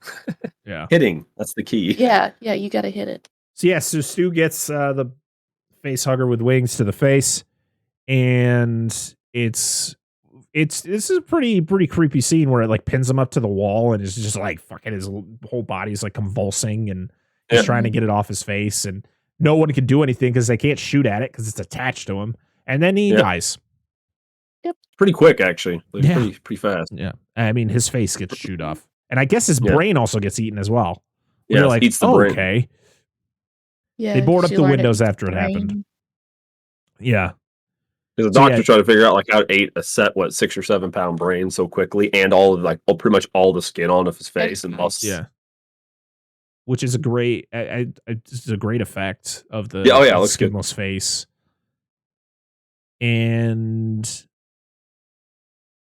Yeah. Hitting. That's the key. Yeah, you got to hit it. So Stu gets the face hugger with wings to the face, and this is a pretty creepy scene where it like pins him up to the wall and is just like fucking his whole body's like convulsing and he's trying to get it off his face, and no one can do anything because they can't shoot at it because it's attached to him, and then he dies. Yep. Pretty quick, actually. Like, pretty fast. Yeah. I mean, his face gets chewed off. And I guess his brain also gets eaten as well. Yeah, you're like, eats the brain. Okay. Yeah. They board up the windows after it happened. Yeah. Because the doctor's trying to figure out like how to eat a 6 or 7 pound brain so quickly, and all of like pretty much all the skin on of his face and muscles. Yeah. Which is a great, this is a great effect of the skinless face. And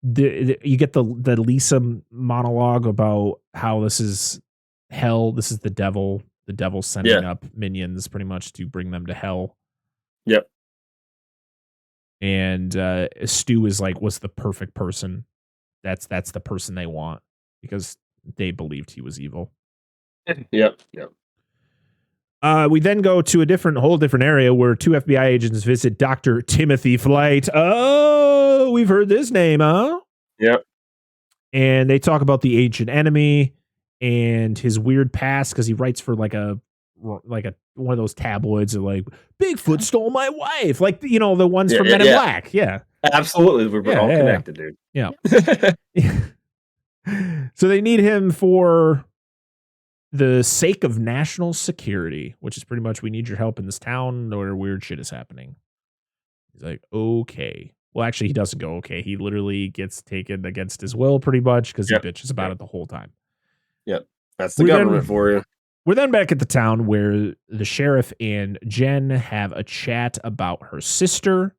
you get the Lisa monologue about how this is hell. This is the devil. The devil's sending up minions pretty much to bring them to hell. Yep. And Stu is like, was the perfect person. That's the person they want because they believed he was evil. Yep. We then go to a whole different area where 2 FBI agents visit Dr. Timothy Flight. Oh, we've heard this name, huh? Yep. And they talk about the ancient enemy and his weird past because he writes for like one of those tabloids that like Bigfoot stole my wife, like the ones from Men in Black. Yeah, absolutely. We're all connected, dude. Yeah. So they need him for the sake of national security, which is pretty much we need your help in this town or weird shit is happening. He's like, okay. Well, actually, he doesn't go okay. He literally gets taken against his will pretty much because he bitches about it the whole time. Yep. That's the government for you. We're then back at the town where the sheriff and Jen have a chat about her sister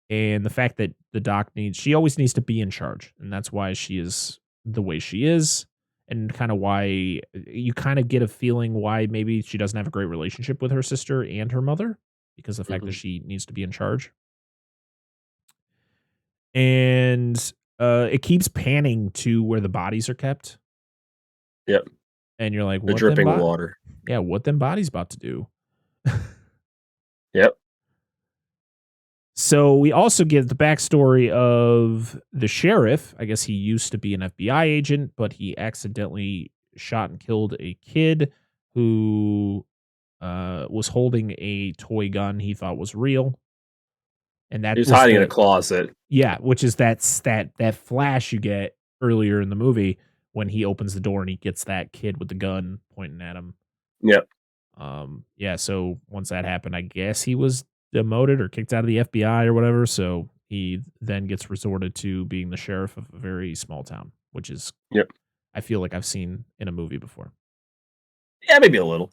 and the fact that the doc she always needs to be in charge. And that's why she is the way she is. And kind of why you kind of get a feeling why maybe she doesn't have a great relationship with her sister and her mother because of the fact that she needs to be in charge. And it keeps panning to where the bodies are kept. Yep. And you're like, what? The dripping water. Yeah, what them bodies about to do? Yep. So we also get the backstory of the sheriff. I guess he used to be an FBI agent, but he accidentally shot and killed a kid who was holding a toy gun he thought was real. And that he was hiding in a closet. Yeah, which is that flash you get earlier in the movie when he opens the door and he gets that kid with the gun pointing at him. Yep. Yeah, so once that happened, I guess he was demoted or kicked out of the FBI or whatever. So he then gets resorted to being the sheriff of a very small town, which is, I feel like I've seen in a movie before. Yeah, maybe a little.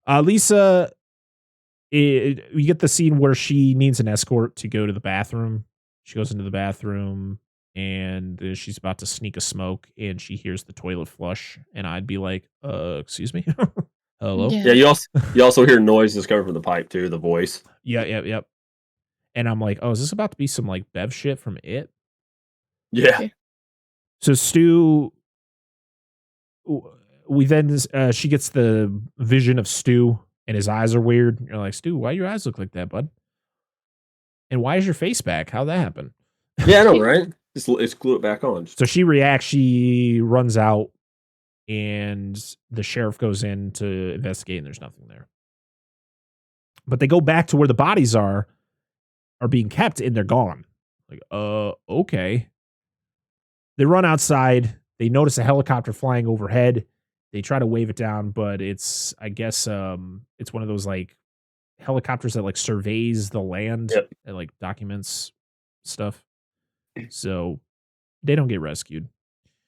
Lisa, you get the scene where she needs an escort to go to the bathroom. She goes into the bathroom and she's about to sneak a smoke and she hears the toilet flush. And I'd be like, excuse me? Hello? Yeah, you also hear noises coming from the pipe too, the voice. Yep. And I'm like, oh, is this about to be some like Bev shit from It? Yeah. So Stu, she gets the vision of Stu and his eyes are weird. You're like, Stu, why your eyes look like that, bud? And why is your face back? How'd that happen? Yeah, I know, right? It's glue it back on. So she reacts, she runs out, and the sheriff goes in to investigate, and there's nothing there. But they go back to where the bodies are being kept, and they're gone. Like, okay. They run outside. They notice a helicopter flying overhead. They try to wave it down, but it's, I guess, it's one of those like helicopters that like surveys the land and like documents stuff. So they don't get rescued.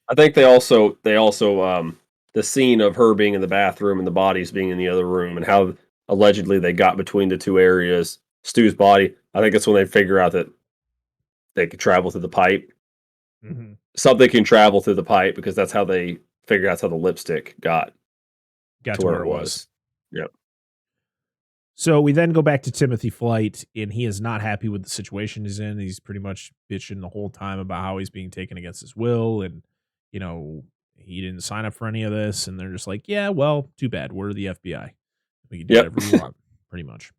I think they also the scene of her being in the bathroom and the bodies being in the other room and how allegedly they got between the two areas, Stu's body. I think that's when they figure out that they could travel through the pipe. Mm-hmm. Something can travel through the pipe because that's how they figure out how the lipstick got to where it was. Yep. So we then go back to Timothy Flight, and he is not happy with the situation he's in. He's pretty much bitching the whole time about how he's being taken against his will, and you know, he didn't sign up for any of this. And they're just like, yeah, well, too bad. We're the FBI. We can do Yep. whatever we want, pretty much.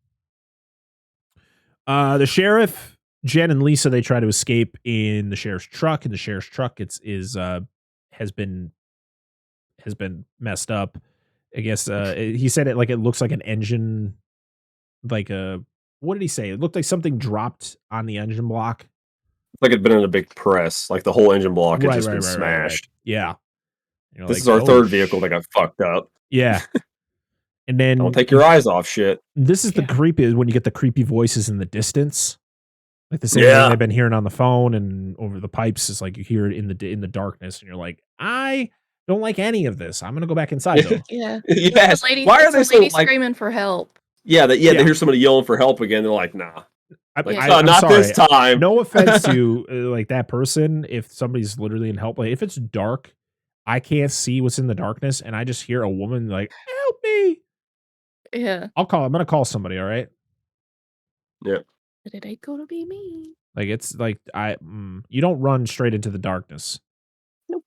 The sheriff, Jen and Lisa, they try to escape in the sheriff's truck. And the sheriff's truck has been messed up. I guess he said it looks like an engine, what did he say? It looked like something dropped on the engine block. Like it'd been in a big press. Like the whole engine block had just been smashed. Right. Yeah. This is our third vehicle that got fucked up. Yeah. And then don't take your eyes off shit. This is the creepy when you get the creepy voices in the distance. Like the same thing I've been hearing on the phone and over the pipes. Is like you hear it in the darkness, and you're like, I don't like any of this. I'm gonna go back inside though. Yeah. Yes. Why are they so screaming for help? Yeah. They hear somebody yelling for help again. They're like, nah. I'm not sorry. this time. No offense to like that person. If somebody's literally in help, like if it's dark, I can't see what's in the darkness, and I just hear a woman like, help me. Yeah. I'm gonna call somebody. All right. Yeah. But it ain't gonna be me. Like it's like you don't run straight into the darkness,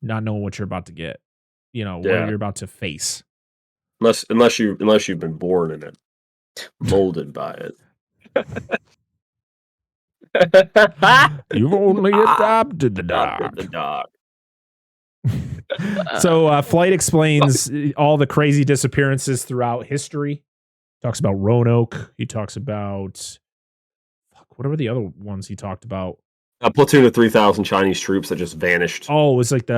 not knowing what you're about to get. You know what you're about to face. Unless you've been born in it, molded by it. You've only adopted the dark. So Flight explains all the crazy disappearances throughout history. Talks about Roanoke. He talks about what were the other ones he talked about? A platoon of 3,000 Chinese troops that just vanished. Oh, it was like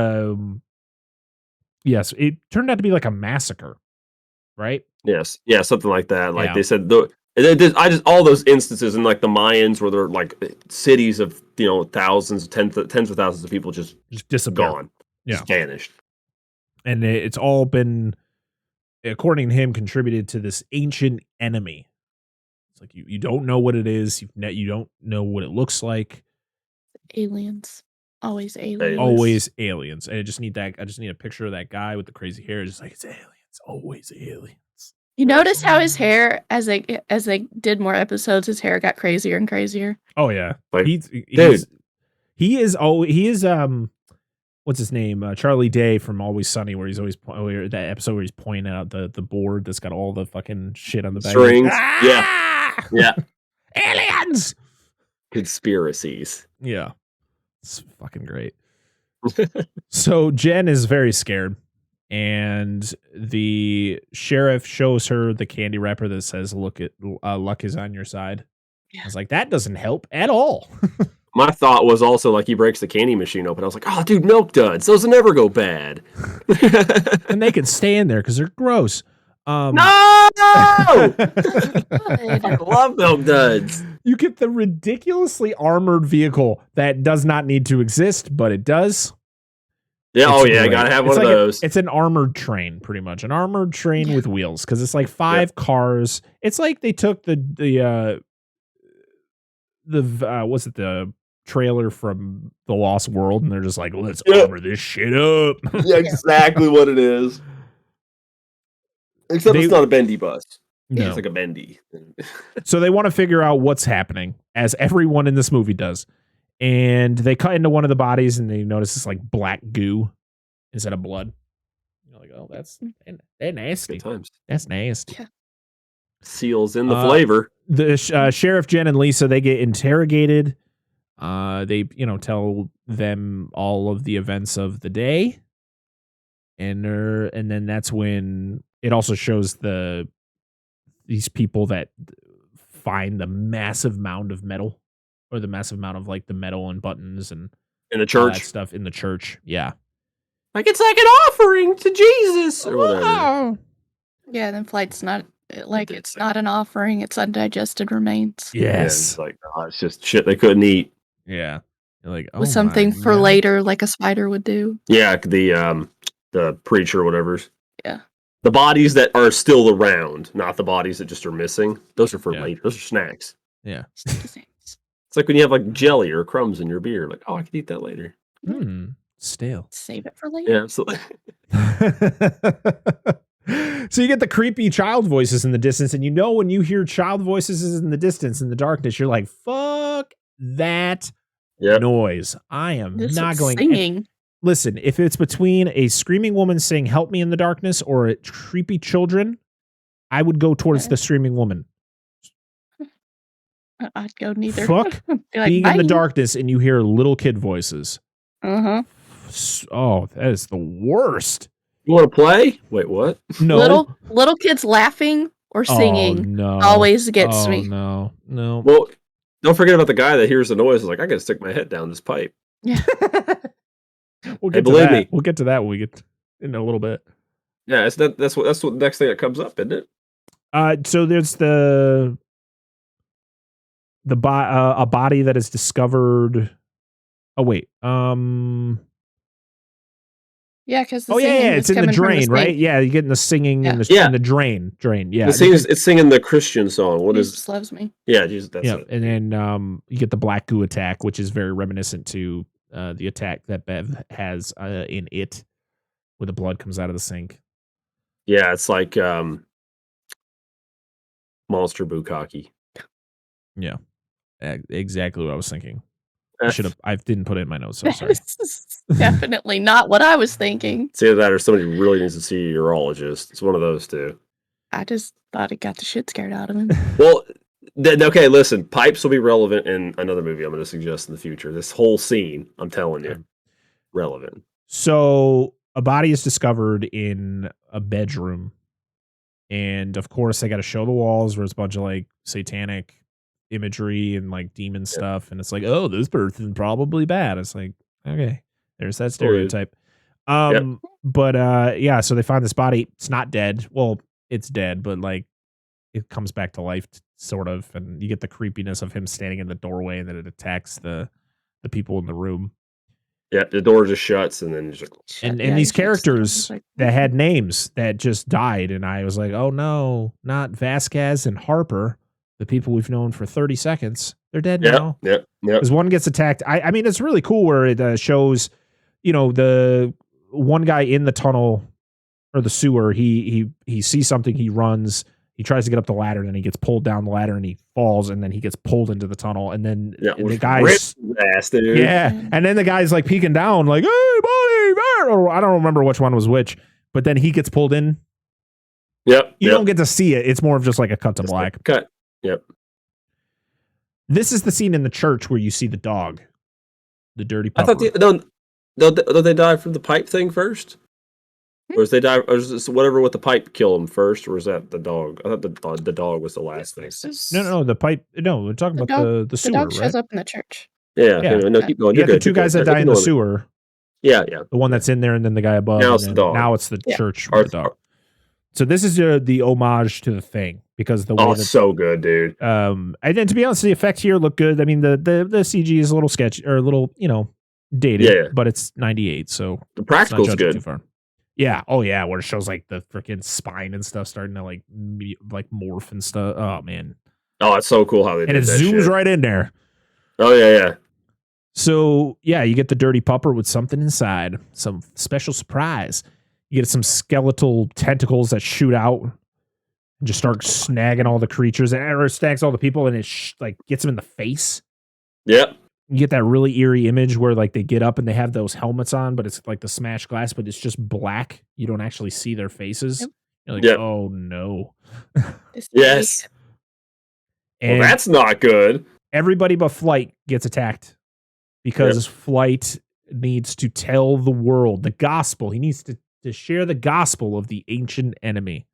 yes, it turned out to be like a massacre, right? Yes, yeah, something like that. Like they said, all those instances in like the Mayans where they're like cities of thousands, tens of thousands of people just disappeared, gone, just vanished, and it's all been, according to him, contributed to this ancient enemy. It's like you don't know what it is, you don't know what it looks like. Aliens. Always aliens. Always aliens. And I just need a picture of that guy with the crazy hair. Just like, it's aliens. Always aliens. You notice how his hair, as they did more episodes, his hair got crazier and crazier. Oh yeah. Like, he is what's his name? Charlie Day from Always Sunny, where he's always that episode where he's pointing out the board that's got all the fucking shit on the back. Strings. Yeah. Aliens. Conspiracies. Yeah. It's fucking great. So Jen is very scared, and the sheriff shows her the candy wrapper that says luck is on your side. Yeah. I was like, that doesn't help at all. My thought was also like he breaks the candy machine open. I was like, oh dude, milk duds, those will never go bad. And they can stay in there because they're gross. No. I love milk duds. You get the ridiculously armored vehicle that does not need to exist, but it does. Yeah, I gotta have one of those. It's an armored train, pretty much. An armored train with wheels, because it's like 5 cars. It's like they took the trailer from The Lost World, and they're just like, let's armor this shit up. Yeah, exactly what it is. Except it's not a bendy bus. No. It's like a bendy. So they want to figure out what's happening, as everyone in this movie does. And they cut into one of the bodies, and they notice this like black goo instead of blood. You're like, oh, they're nasty. Good times. That's nasty. Yeah. Seals in the flavor. The Sheriff, Jen, and Lisa, they get interrogated. They tell them all of the events of the day, and then that's when it also shows these people that find the massive mound of metal, or the massive amount of like the metal and buttons and in the church, that stuff in the church. Yeah, like it's like an offering to Jesus or whatever. Yeah, then Flight's not like it's not an offering; it's undigested remains. Yes, it's like it's just shit they couldn't eat. Yeah, you're like with something for later, like a spider would do. Yeah, the preacher, or whatever's. Yeah. The bodies that are still around, not the bodies that just are missing. Those are for later. Those are snacks. Yeah. It's like when you have like jelly or crumbs in your beer. Like, oh, I could eat that later. Stale. Save it for later. Yeah, absolutely. So you get the creepy child voices in the distance, and when you hear child voices in the distance in the darkness, you're like, fuck that noise. I am not going. Singing. Listen, if it's between a screaming woman saying "Help me" in the darkness or creepy children, I would go towards the screaming woman. I'd go neither. Fuck Be like, being in the "Bye." darkness and you hear little kid voices. Uh-huh. Oh, that is the worst. You want to play? Wait, what? No. Little kids laughing or singing no. always gets me. No. Well, don't forget about the guy that hears the noise. Is like, I got to stick my head down this pipe. Yeah. We'll get to believe that. me. We'll get to that when we get in a little bit. Yeah, that's what next thing that comes up, isn't it? So there's a body that is discovered. Oh wait. Yeah, because it's in the drain, right? Yeah, you're getting the singing in the drain. Yeah, it's singing the Christian song. What is? Jesus loves me. Yeah, Jesus. That's it. And then you get the black goo attack, which is very reminiscent to the attack that Bev has in It, where the blood comes out of the sink. Yeah, it's like Monster Bukkake. Yeah, exactly what I was thinking. I didn't put it in my notes. So sorry. Definitely not what I was thinking. It's either that or somebody really needs to see a urologist. It's one of those two. I just thought it got the shit scared out of him. Well, okay, listen. Pipes will be relevant in another movie I'm going to suggest in the future. This whole scene, I'm telling you, relevant. So a body is discovered in a bedroom. And of course, they got to show the walls where it's a bunch of like satanic imagery and like demon stuff. And it's like, oh, this person's probably bad. It's like, okay, there's that stereotype. But so they find this body. It's not dead. Well, it's dead, but like it comes back to life sort of. And you get the creepiness of him standing in the doorway and then it attacks the people in the room. Yeah, the door just shuts and then just and these characters that had names that just died, and I was like, oh no, not Vasquez and Harper, the people we've known for 30 seconds. They're dead now. Yeah. Because one gets attacked. I mean, it's really cool where it shows, the one guy in the tunnel or the sewer. He sees something. He runs. He tries to get up the ladder, and then he gets pulled down the ladder, and he falls, and then he gets pulled into the tunnel, and then the guy's and then the guy's like peeking down, like, "Hey, buddy!" Or I don't remember which one was which, but then he gets pulled in. Yep. You don't get to see it. It's more of just like a cut to black. Cut. Yep. This is the scene in the church where you see the dog, the dirty pupper. I thought don't they die from the pipe thing first? Or is they die? Or is this whatever with the pipe kill them first? Or is that the dog? I thought the dog was the last thing. No, the pipe. No, we're talking about the sewer, the dog right? shows up in the church. Yeah. No, keep going. You got the two guys that die in the sewer. Yeah. The one that's in there, and then the guy above. Now it's the dog. Now it's the church with the dog. So this is the homage to the Thing because the way it's so good, dude. And then to be honest, the effects here look good. I mean, the CG is a little sketchy or a little dated, but it's 98, so the practical's good. Too far. Yeah. Oh yeah, where it shows like the freaking spine and stuff starting to like morph and stuff. Oh man. Oh, it's so cool how they did that. And it zooms right in there. Oh yeah. So yeah, you get the dirty pupper with something inside, some special surprise. You get some skeletal tentacles that shoot out and just start snagging all the creatures, and snags all the people, and it gets them in the face. Yep. You get that really eerie image where like they get up and they have those helmets on, but it's like the smashed glass, but it's just black. You don't actually see their faces. Yep. You're like, oh no. Yes. And that's not good. Everybody but Flight gets attacked because Flight needs to tell the world the gospel. He needs to share the gospel of the ancient enemy.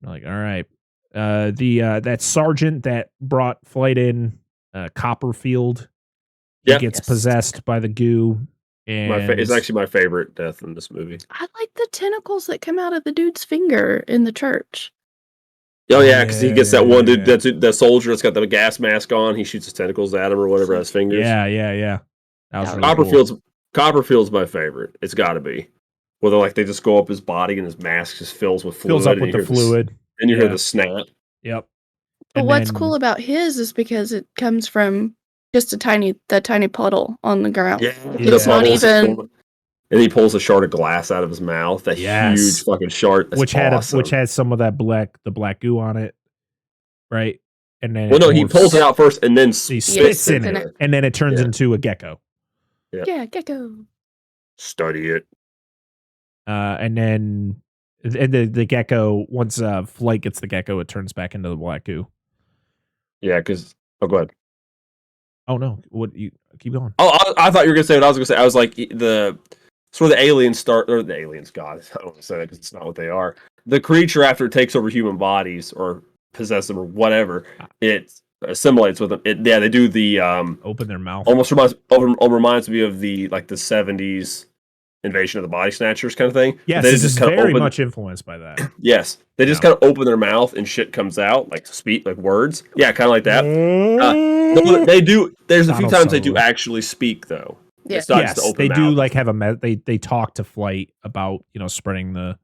You're like, all right. That sergeant that brought Flight in, Copperfield, gets possessed by the goo. And it's actually my favorite death in this movie. I like the tentacles that come out of the dude's finger in the church. Oh yeah, because he gets that one dude, that soldier that's got the gas mask on. He shoots his tentacles at him or whatever at his fingers. Yeah. That was really cool. Copperfield's my favorite. It's got to be. Where they just go up his body and his mask just fills with fluid. Fills up with the fluid. And you hear the snap. Yep. But what's cool about his is because it comes from just that tiny puddle on the ground. Yeah. It's not even. And he pulls a shard of glass out of his mouth. That huge fucking shard. Which had some of that black goo on it, right? And then he pulls it out first and then he spits in it, and then it turns into a gecko. Yeah, gecko. Study it. And then the gecko, once Flight gets the gecko, it turns back into the black goo. Yeah, because go ahead. Oh no, what you keep going? Oh, I thought you were gonna say what I was gonna say. I was like the aliens start, or the aliens. God, I don't want to say that because it's not what they are. The creature, after it takes over human bodies or possess them or whatever, it assimilates with them. They do the Open their mouth. almost reminds me of the 70s Invasion of the Body Snatchers kind of thing. Yes, They this just is kind of very open, much influenced by that. Yes, they just kind of open their mouth and shit comes out like words. Yeah, kind of like that. No, they do. There's a few times they do actually speak though. Yeah. It's not just the Yes, open they mouth. do like have they talk to Flight about spreading the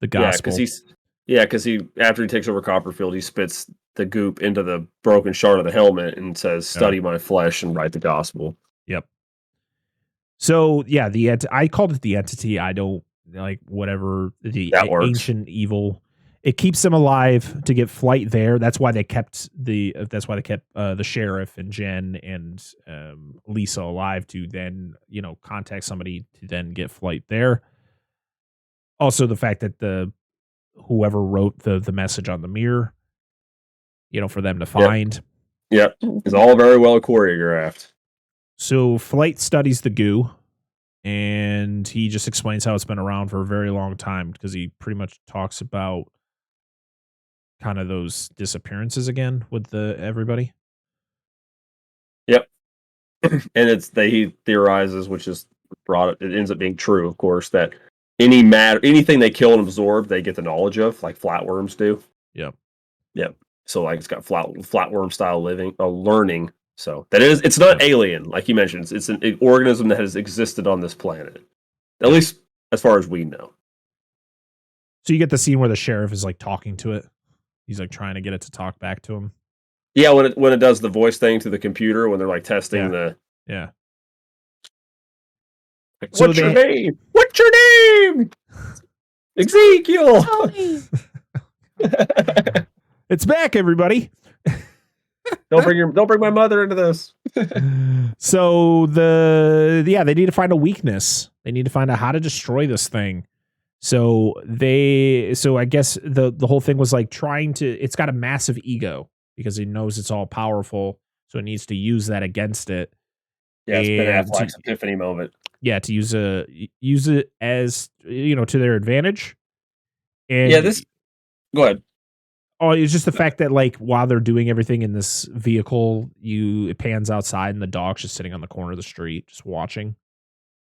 gospel. Because he after he takes over Copperfield, he spits the goop into the broken shard of the helmet and says, "Study my flesh and write the gospel." Yep. So yeah, I called it the entity. I don't like whatever the ancient evil. It keeps them alive to get Flight there. That's why they kept the sheriff and Jen and Lisa alive to then contact somebody to then get Flight there. Also, the fact that whoever wrote the message on the mirror, for them to find. Yep. It's all very well choreographed. So Flight studies the goo, and he just explains how it's been around for a very long time because he pretty much talks about kind of those disappearances again with everybody. Yep. And he theorizes, which is it ends up being true, of course, that anything they kill and absorb, they get the knowledge of, like flatworms do. Yep. So it's got flatworm style learning. So it's not alien, like you mentioned. It's an organism that has existed on this planet, at least as far as we know. So you get the scene where the sheriff is like talking to it. He's like trying to get it to talk back to him. Yeah, when it does the voice thing to the computer when they're like testing the. Yeah. Like, what's your name? What's your name? Ezekiel. It's back, everybody. Don't bring my mother into this. So they need to find a weakness. They need to find out how to destroy this thing. So I guess the whole thing was like it's got a massive ego because it knows it's all powerful. So it needs to use that against it. Yeah, it's Ben Affleck's epiphany moment. Yeah, to use it as, to their advantage. And go ahead. Oh, it's just the fact that like while they're doing everything in this vehicle, it pans outside and the dog's just sitting on the corner of the street, just watching.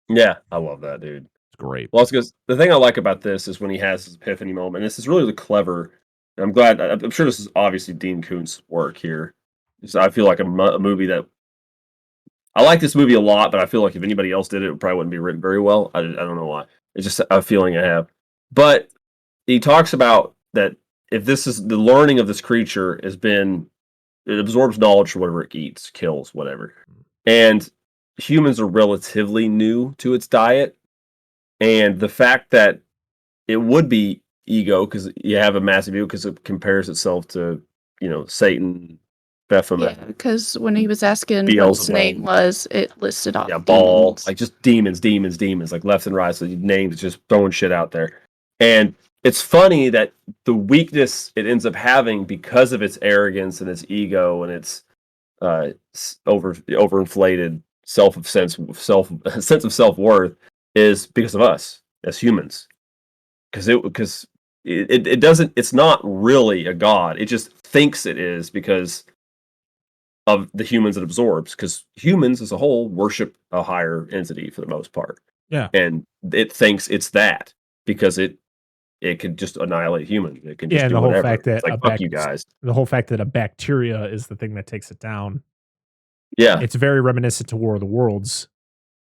Yeah, I love that, dude. It's great. Well, it's because the thing I like about this is when he has his epiphany moment, and this is really clever. And I'm glad. I'm sure this is obviously Dean Koontz' work here. So I feel like a movie that I like this movie a lot, but I feel like if anybody else did it, it probably wouldn't be written very well. I don't know why. It's just a feeling I have. But he talks about that if this is the learning of this creature it absorbs knowledge from whatever it eats, kills, whatever. And humans are relatively new to its diet. And the fact that it would be ego, because you have a massive ego, because it compares itself to, Satan, Baphomet. Yeah, because when he was asking what his name was, it listed off. Yeah, Baal, like just demons, like left and right. So names just throwing shit out there. And it's funny that the weakness it ends up having because of its arrogance and its ego and its overinflated sense of self-worth is because of us as humans. Because it doesn't. It's not really a god. It just thinks it is because of the humans it absorbs. Because humans as a whole worship a higher entity for the most part. Yeah, and it thinks it's that because it could just annihilate humans. It can just do the whatever. Whole fact that it's like, fuck you guys. The whole fact that a bacteria is the thing that takes it down. Yeah, it's very reminiscent to War of the Worlds.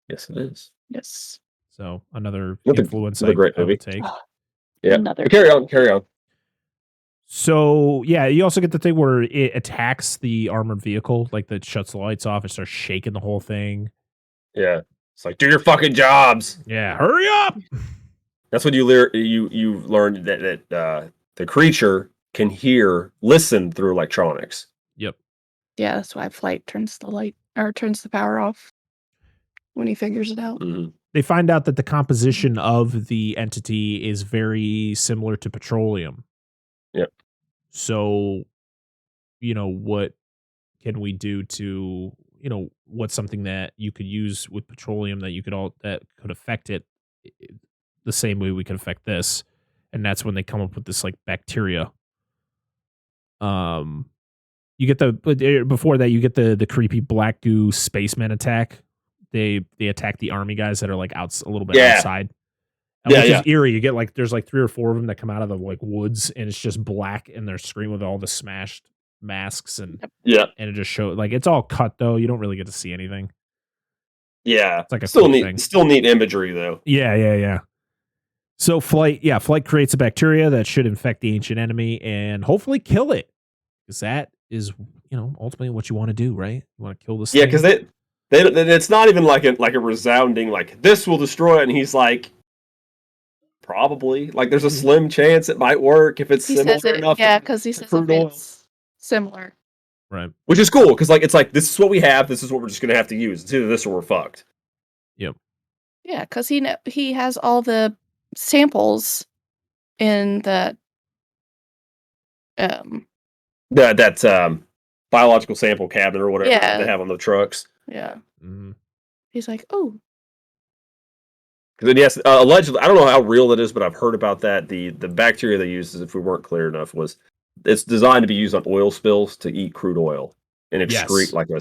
Yes, it is. Yes. So another influence. Another great movie. Take. Yeah. Carry on. So yeah, you also get the thing where it attacks the armored vehicle, like that shuts the lights off. It starts shaking the whole thing. Yeah, it's like, do your fucking jobs. Yeah, hurry up. That's when you learned that the creature can listen through electronics. Yep. Yeah, that's why Flight turns the power off when he figures it out. Mm-hmm. they find out that the composition of the entity is very similar to petroleum. Yep. So, what can we do to, what's something that you could use with petroleum that could affect it the same way we could affect this? And that's when they come up with this like bacteria. You get before that you get the creepy black goo spaceman attack. They attack the army guys that are like a little bit outside. And which is eerie. You get like there's like 3 or 4 of them that come out of the like woods, and it's just black, and they're screaming with all the smashed masks, and it just shows like it's all cut though. You don't really get to see anything. Yeah, it's like a still neat imagery though. Yeah. So flight creates a bacteria that should infect the ancient enemy and hopefully kill it, because that is ultimately what you want to do, right? You want to kill this. Yeah, because it's not even like a resounding like this will destroy it, and he's like. Probably. Like, there's a slim chance it might work if it's similar enough. Yeah, because he says if it's similar. Right. Which is cool, because it's like, this is what we have, this is what we're just going to have to use. It's either this or we're fucked. Yep. Yeah, because he has all the samples in that... that biological sample cabinet or whatever they have on the trucks. Yeah. Mm-hmm. He's like, oh... Then yes, allegedly, I don't know how real that is, but I've heard about that. The bacteria they used, if we weren't clear enough, it's designed to be used on oil spills to eat crude oil and excrete like an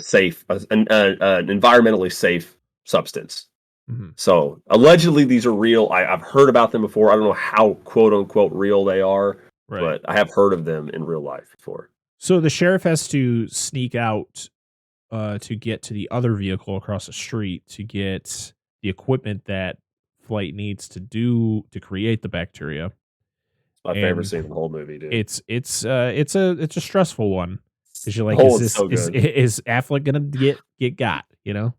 environmentally safe substance. Mm-hmm. So allegedly these are real. I've heard about them before. I don't know how quote unquote real they are, but I have heard of them in real life before. So the sheriff has to sneak out to get to the other vehicle across the street to get the equipment that Flight needs to create the bacteria. It's my favorite scene in the whole movie, dude. It's a stressful one, because you're like, is Affleck gonna get got? Yep.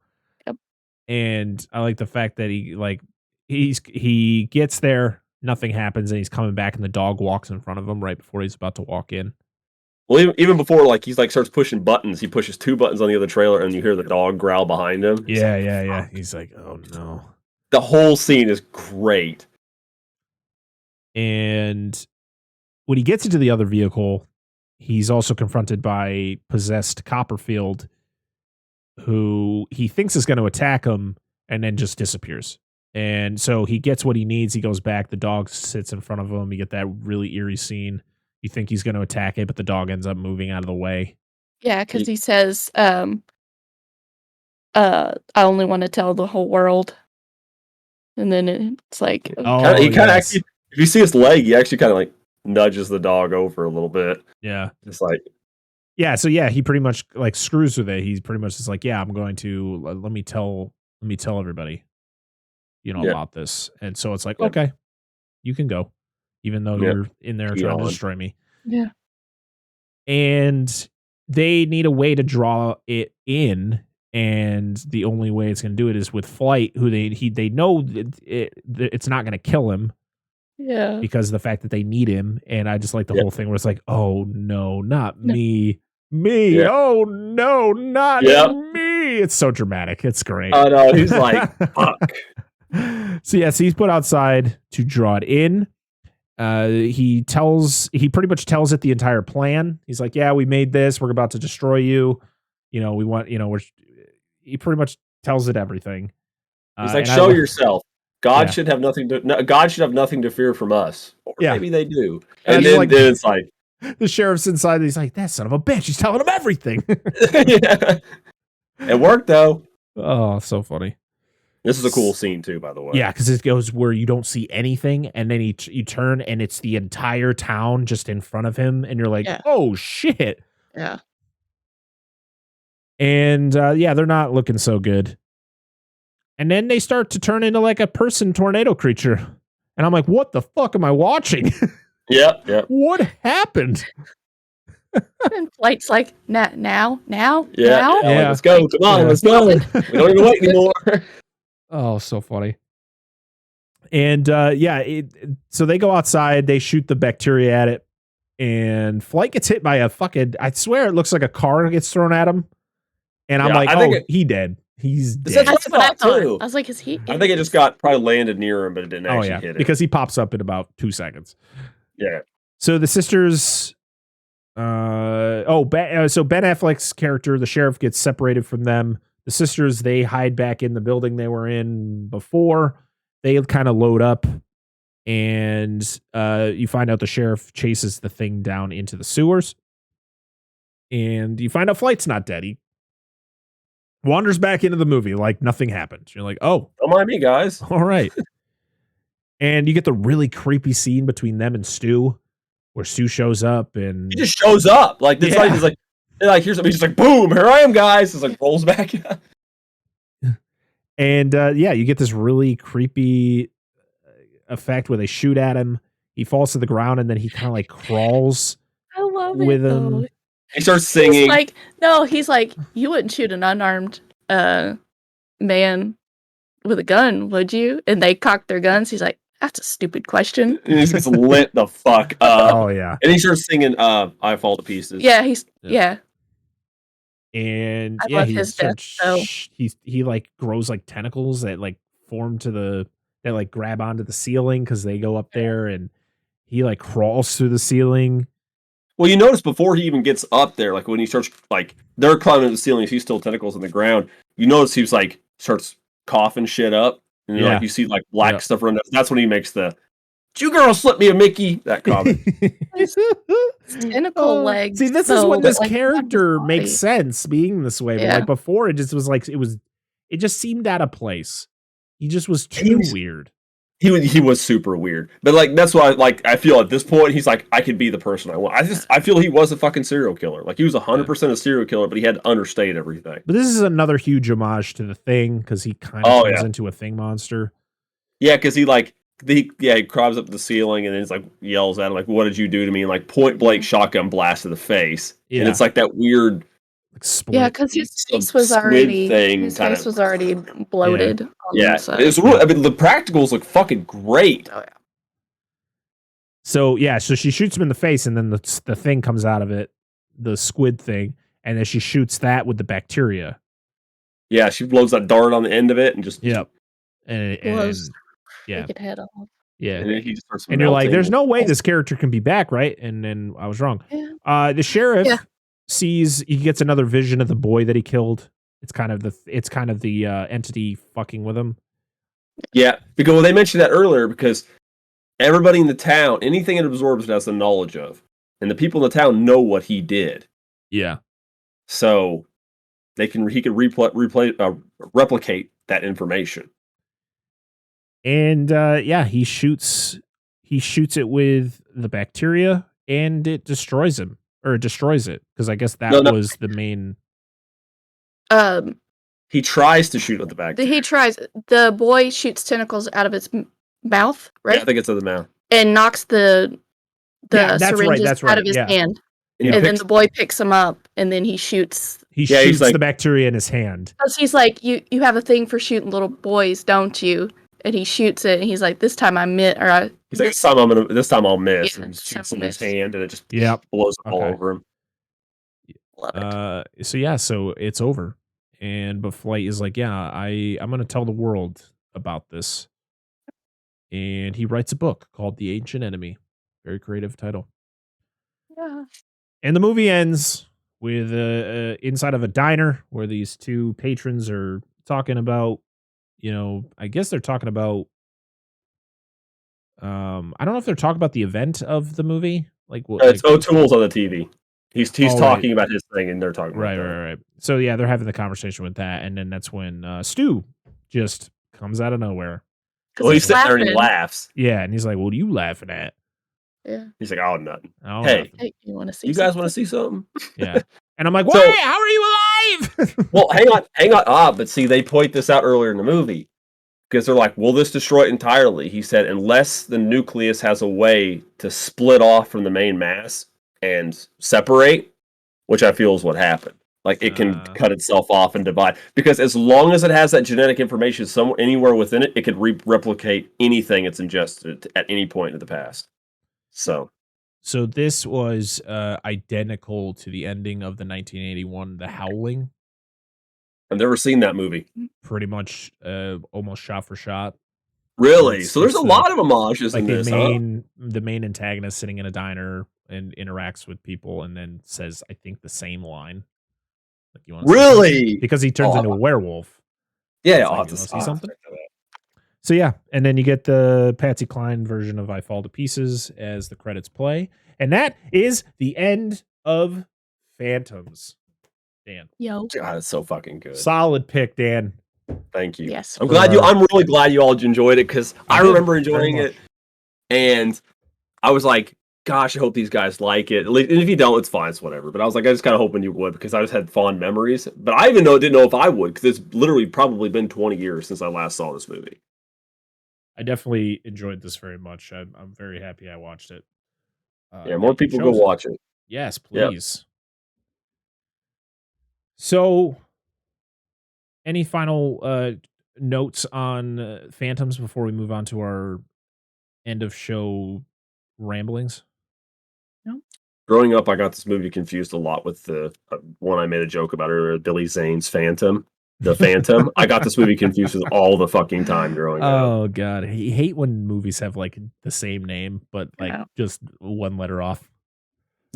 And I like the fact that he gets there, nothing happens, and he's coming back, and the dog walks in front of him right before he's about to walk in. Well, even before, he's starts pushing buttons. He pushes 2 buttons on the other trailer, and you hear the dog growl behind him. Yeah. He's like, oh no. The whole scene is great. And when he gets into the other vehicle, he's also confronted by possessed Copperfield, who he thinks is going to attack him and then just disappears. And so he gets what he needs. He goes back. The dog sits in front of him. You get that really eerie scene. You think he's going to attack it, but the dog ends up moving out of the way. Yeah, because he says, I only want to tell the whole world. And then it's like... he kind of actually... If you see his leg, he actually kind of nudges the dog over a little bit. Yeah. Just like... Yeah, so yeah, he pretty much screws with it. He's pretty much just like, yeah, I'm going to... Let me tell everybody, about this. And so it's like, okay, you can go. Even though you're in there trying to destroy me. Yeah. And they need a way to draw it in, and the only way it's going to do it is with Flight, who they know it's not going to kill him. Yeah. Because of the fact that they need him. And I just like the whole thing where it's like, oh no, not me. Me. Yeah. Oh no, not me. It's so dramatic. It's great. Oh no, he's like, fuck. So yes, he's put outside to draw it in. He pretty much tells it the entire plan. He's like, yeah, we made this. We're about to destroy you. We want, he pretty much tells it everything. He's like, show yourself. God should have nothing to fear from us. Or maybe they do. And then it's like, the sheriff's inside. And he's like, that son of a bitch. He's telling him everything. Yeah. It worked though. Oh, so funny. This is a cool scene too, by the way. Yeah, because it goes where you don't see anything, and then you turn, and it's the entire town just in front of him, and you're like, oh, shit. Yeah. And, they're not looking so good. And then they start to turn into like a person tornado creature. And I'm like, what the fuck am I watching? Yeah. What happened? And Flight's like, now? Yeah, let's go. Come on, let's go. We don't even wait anymore. Oh, so funny. And so they go outside, they shoot the bacteria at it, and Flight gets hit by I swear it looks like a car gets thrown at him. And I'm he dead. He's That's dead. what That's what I thought, thought. too. I was like, is he? I think it just got probably landed near him, but it didn't Oh actually yeah, hit it. because he pops up in about 2 seconds. Yeah. So the sisters. So Ben Affleck's character, the sheriff, gets separated from them. The sisters, they hide back in the building they were in before. They kind of load up, and you find out the sheriff chases the thing down into the sewers. And you find out Flight's not dead. He wanders back into the movie like nothing happened. You're like, oh, Don't mind me, guys. all right. And you get the really creepy scene between them and Stu, where Stu shows up and He just shows up. Like, it's like, he's like, here's something. He's just like, boom, here I am, guys. It's like, rolls back. And you get this really creepy effect where they shoot at him. He falls to the ground and then he kind of like crawls I love with it him. though. He starts singing. He's like, you wouldn't shoot an unarmed man with a gun, would you? And they cock their guns. He's like, that's a stupid question. And he just gets lit the fuck up. Oh yeah. And he starts singing I Fall to Pieces. Yeah, Yeah. And I love his death, though. he like grows like tentacles that like form that like grab onto the ceiling because they go up there, and he like crawls through the ceiling. Well, you notice before he even gets up there, like when he starts, like they're climbing the ceiling, he's still tentacles in the ground. You notice he's like starts coughing shit up, and like you see like black stuff around. That's when he makes the "You girl slip me a Mickey" that comment. Tentacle legs. See, this is when this character makes sense being this way. But like before, it just was like it just seemed out of place. He just was too weird. He was super weird. But like that's why I feel at this point he's like, I could be the person I want. I feel he was a fucking serial killer. Like he was 100% a serial killer, but he had to understate everything. But this is another huge homage to The Thing, because he kind of turns into a thing monster. Yeah, because he climbs up the ceiling and then he's like yells at him like, "What did you do to me?" And like point blank shotgun blast to the face. Yeah. And it's like that weird because his face was already bloated. Yeah, it's really, I mean, the practicals look fucking great. Oh So yeah. so she shoots him in the face, and then the thing comes out of it, the squid thing, and then she shoots that with the bacteria. Yeah, she blows that dart on the end of it and just and take it head off. Yeah, and then he just starts and you're like, "There's no way this character can be back, right?" And then I was wrong. Yeah. The sheriff he gets another vision of the boy that he killed. It's kind of the entity fucking with him. Yeah, because they mentioned that earlier because everybody in the town, anything it absorbs, it has the knowledge of, and the people in the town know what he did. Yeah, so he can replicate that information. And he shoots it with the bacteria, and it destroys him, or it destroys it, because I guess that was the main. He tries to shoot at the bacteria. He tries. The boy shoots tentacles out of its mouth, right? Yeah, I think it's out of the mouth, and knocks the syringes out of his hand. And then the boy picks him up, and then he shoots. He shoots the bacteria in his hand. Because he's like, you have a thing for shooting little boys, don't you? And he shoots it, and he's like, "This time I miss." He's like, "This time I'll miss." Yeah, and shoots in his hand, and it just blows up all over him. Love it. So it's over, but Flight is like, "Yeah, I'm gonna tell the world about this," and he writes a book called The Ancient Enemy. Very creative title. Yeah. And the movie ends with inside of a diner where these two patrons are talking about. I guess they're talking about. I don't know if they're talking about the event of the movie. It's O'Toole's on the TV. He's talking about his thing, and they're talking about right. So yeah, they're having the conversation with that, and then that's when Stu just comes out of nowhere. Well, he's sitting there and he laughs. Yeah, and he's like, "What are you laughing at?" Yeah. He's like, "Oh, nothing." Oh, hey, nothing. You want to see? You guys want to see something? Yeah. And I'm like, "Why? How are you alive?" Well, hang on. But see, they point this out earlier in the movie because they're like, "Will this destroy it entirely?" He said, "Unless the nucleus has a way to split off from the main mass and separate," which I feel is what happened. Like it can cut itself off and divide. Because as long as it has that genetic information anywhere within it, it could replicate anything it's ingested at any point in the past. So this was identical to the ending of the 1981 The Howling. I've never seen that movie. Pretty much almost shot for shot. Really? So there's a lot of homages like in the this, main antagonist sitting in a diner and interacts with people and then says, I think, the same line. Like, you want to see something? Really? Because he turns into a werewolf. Yeah, It's I'll like, have to see something. check that out. So yeah, and then you get the Patsy Cline version of I Fall to Pieces as the credits play. And that is the end of Phantoms. Dan. Yo. God, it's so fucking good. Solid pick, Dan. Thank you. Yes. I'm really glad you all enjoyed it, because I remember enjoying it, and I was like, gosh, I hope these guys like it. And if you don't, it's fine, it's whatever. But I was like, I just kind of hoping you would, because I just had fond memories. But I didn't know if I would, because it's literally probably been 20 years since I last saw this movie. I definitely enjoyed this very much. I'm very happy I watched it. Yeah, more people go watch it. Yes, please. Yep. So, any final notes on Phantoms before we move on to our end of show ramblings? No. Growing up, I got this movie confused a lot with the one I made a joke about earlier, Billy Zane's Phantom. The Phantom. I got this movie confused with all the fucking time growing up. Oh god, I hate when movies have like the same name but like just one letter off.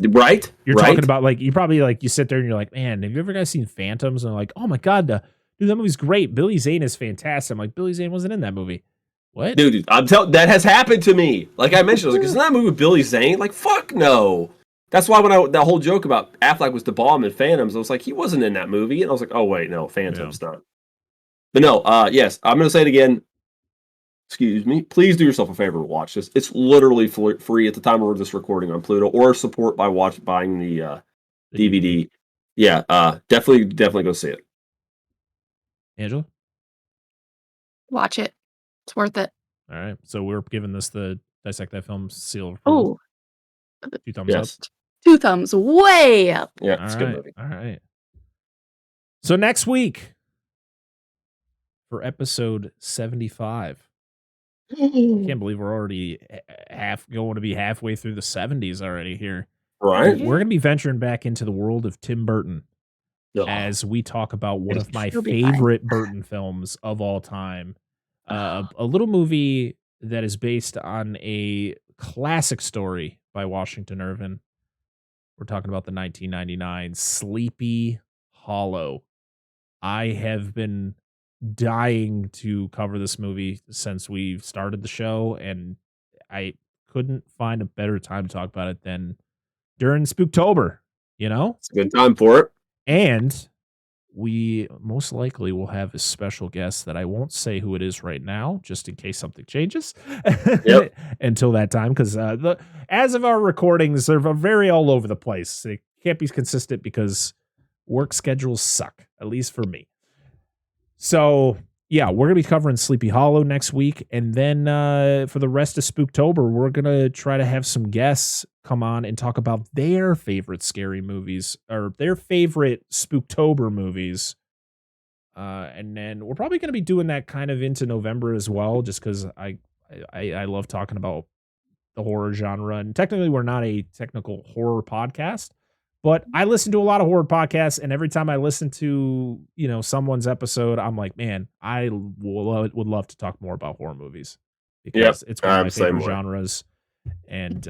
Right? You're talking about like you probably like you sit there and you're like, man, have you ever guys seen Phantoms? And like, oh my god, dude, that movie's great. Billy Zane is fantastic. I'm like, Billy Zane wasn't in that movie. What? Dude, that has happened to me. Like I mentioned, I was like, isn't that movie with Billy Zane? Like, fuck no. That's why when that whole joke about Affleck was the bomb in Phantoms, I was like, he wasn't in that movie. And I was like, oh wait, no, Phantom's not. But no, yes, I'm gonna say it again. Excuse me. Please do yourself a favor and watch this. It's literally free at the time of this recording on Pluto, or support by buying the DVD. Yeah, definitely go see it. Angela? Watch it. It's worth it. All right. So we're giving this the Dissect That Film seal of approval. 2 thumbs up. 2 thumbs way up. Yeah, it's a good movie. All right. So next week for episode 75. I can't believe we're already going to be halfway through the 70s already here. Right. We're going to be venturing back into the world of Tim Burton as we talk about one of my favorite Burton films of all time. A little movie that is based on a classic story by Washington Irving. We're talking about the 1999 Sleepy Hollow. I have been dying to cover this movie since we started the show, and I couldn't find a better time to talk about it than during Spooktober, you know? It's a good time for it. And we most likely will have a special guest that I won't say who it is right now, just in case something changes until that time. Because as of our recordings, they're very all over the place. They can't be consistent because work schedules suck, at least for me. So, yeah, we're going to be covering Sleepy Hollow next week. And then for the rest of Spooktober, we're going to try to have some guests come on and talk about their favorite scary movies or their favorite Spooktober movies. And then we're probably going to be doing that kind of into November as well, just because I love talking about the horror genre. And technically, we're not a technical horror podcast. But I listen to a lot of horror podcasts, and every time I listen to, someone's episode, I'm like, man, I would love to talk more about horror movies because it's one of my favorite genres. And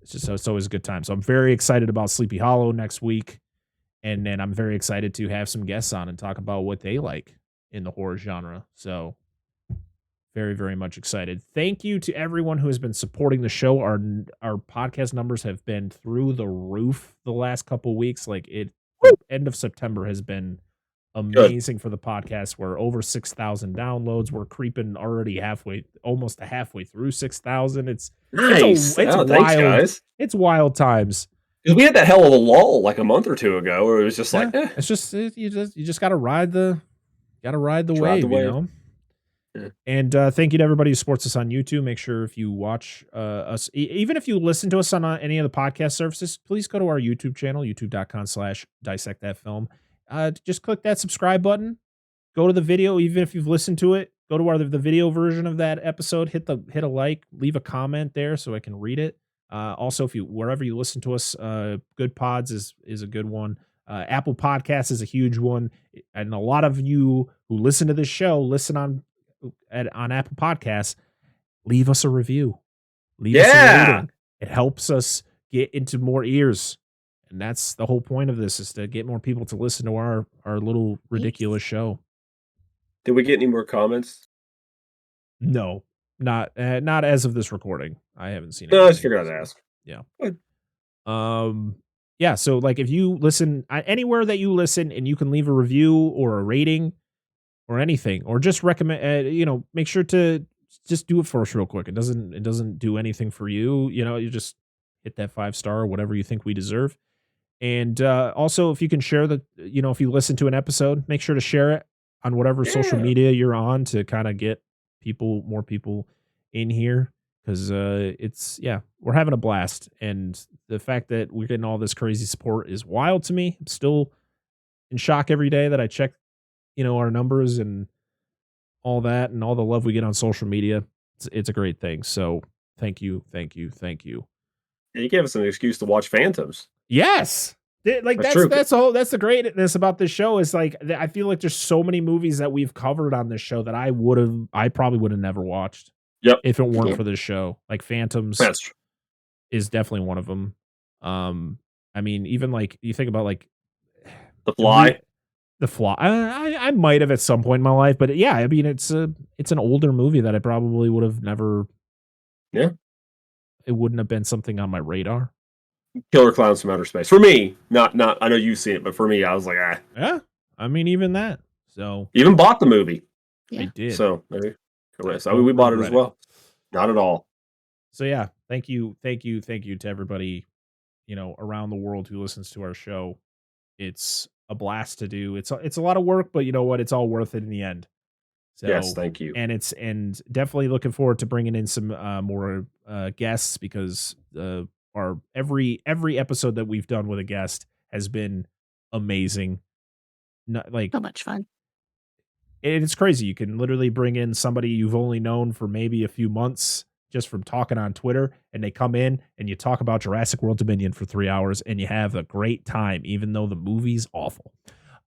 it's always a good time. So I'm very excited about Sleepy Hollow next week, and then I'm very excited to have some guests on and talk about what they like in the horror genre. So very, very much excited. Thank you to everyone who has been supporting the show. Our podcast numbers have been through the roof the last couple weeks. The end of September has been amazing for the podcast. We're over 6,000 downloads. We're creeping already almost halfway through 6,000. It's nice. It's wild. Thanks, guys. It's wild times. Because we had that hell of a lull like a month or two ago where it was just it's just you just got to ride the wave, you know. And thank you to everybody who supports us on YouTube. Make sure if you watch us, even if you listen to us on any of the podcast services, please go to our YouTube channel, youtube.com/dissectthatfilm. Just click that subscribe button. Go to the video, even if you've listened to it. Go to the video version of that episode. Hit a like, leave a comment there so I can read it. Also, wherever you listen to us, Good Pods is a good one. Apple Podcasts is a huge one. And a lot of you who listen to this show, listen on Apple Podcasts, leave us a review. Leave us a rating. It helps us get into more ears. And that's the whole point of this, is to get more people to listen to our little ridiculous show. Did we get any more comments? No, not as of this recording. I haven't seen it. No, I just figured I'd ask. Yeah. Good. Yeah. So like, if you listen anywhere that you listen, and you can leave a review or a rating or anything, or just recommend, make sure to just do it for us real quick. It doesn't do anything for you. You just hit that 5-star or whatever you think we deserve. And also, if you can share if you listen to an episode, make sure to share it on whatever social media you're on, to kind of get more people in here. Because we're having a blast. And the fact that we're getting all this crazy support is wild to me. I'm still in shock every day that I check, our numbers and all that, and all the love we get on social media. It's a great thing. So thank you. And you gave us an excuse to watch Phantoms. Yes. That's true. That's the greatness about this show, is like, I feel like there's so many movies that we've covered on this show that I probably would have never watched. Yep. If it weren't for this show. Like Phantoms is definitely one of them. I mean, even like, you think about like The Fly. The Fly. I might have at some point in my life, but yeah, I mean, it's an older movie that I probably would have never. Yeah. It wouldn't have been something on my radar. Killer Clowns from Outer Space. For me, not. I know you've seen it, but for me, I was like, ah. Yeah. I mean, even that. So. Even bought the movie. Yeah. I did. So maybe. So we bought it as well. Not at all. So yeah, thank you to everybody, around the world who listens to our show. It's a blast to do. It's a lot of work, but you know what? It's all worth it in the end. So, yes, thank you. And definitely looking forward to bringing in some more guests, because our every episode that we've done with a guest has been amazing. So much fun. It's crazy. You can literally bring in somebody you've only known for maybe a few months just from talking on Twitter, and they come in and you talk about Jurassic World Dominion for 3 hours, and you have a great time, even though the movie's awful.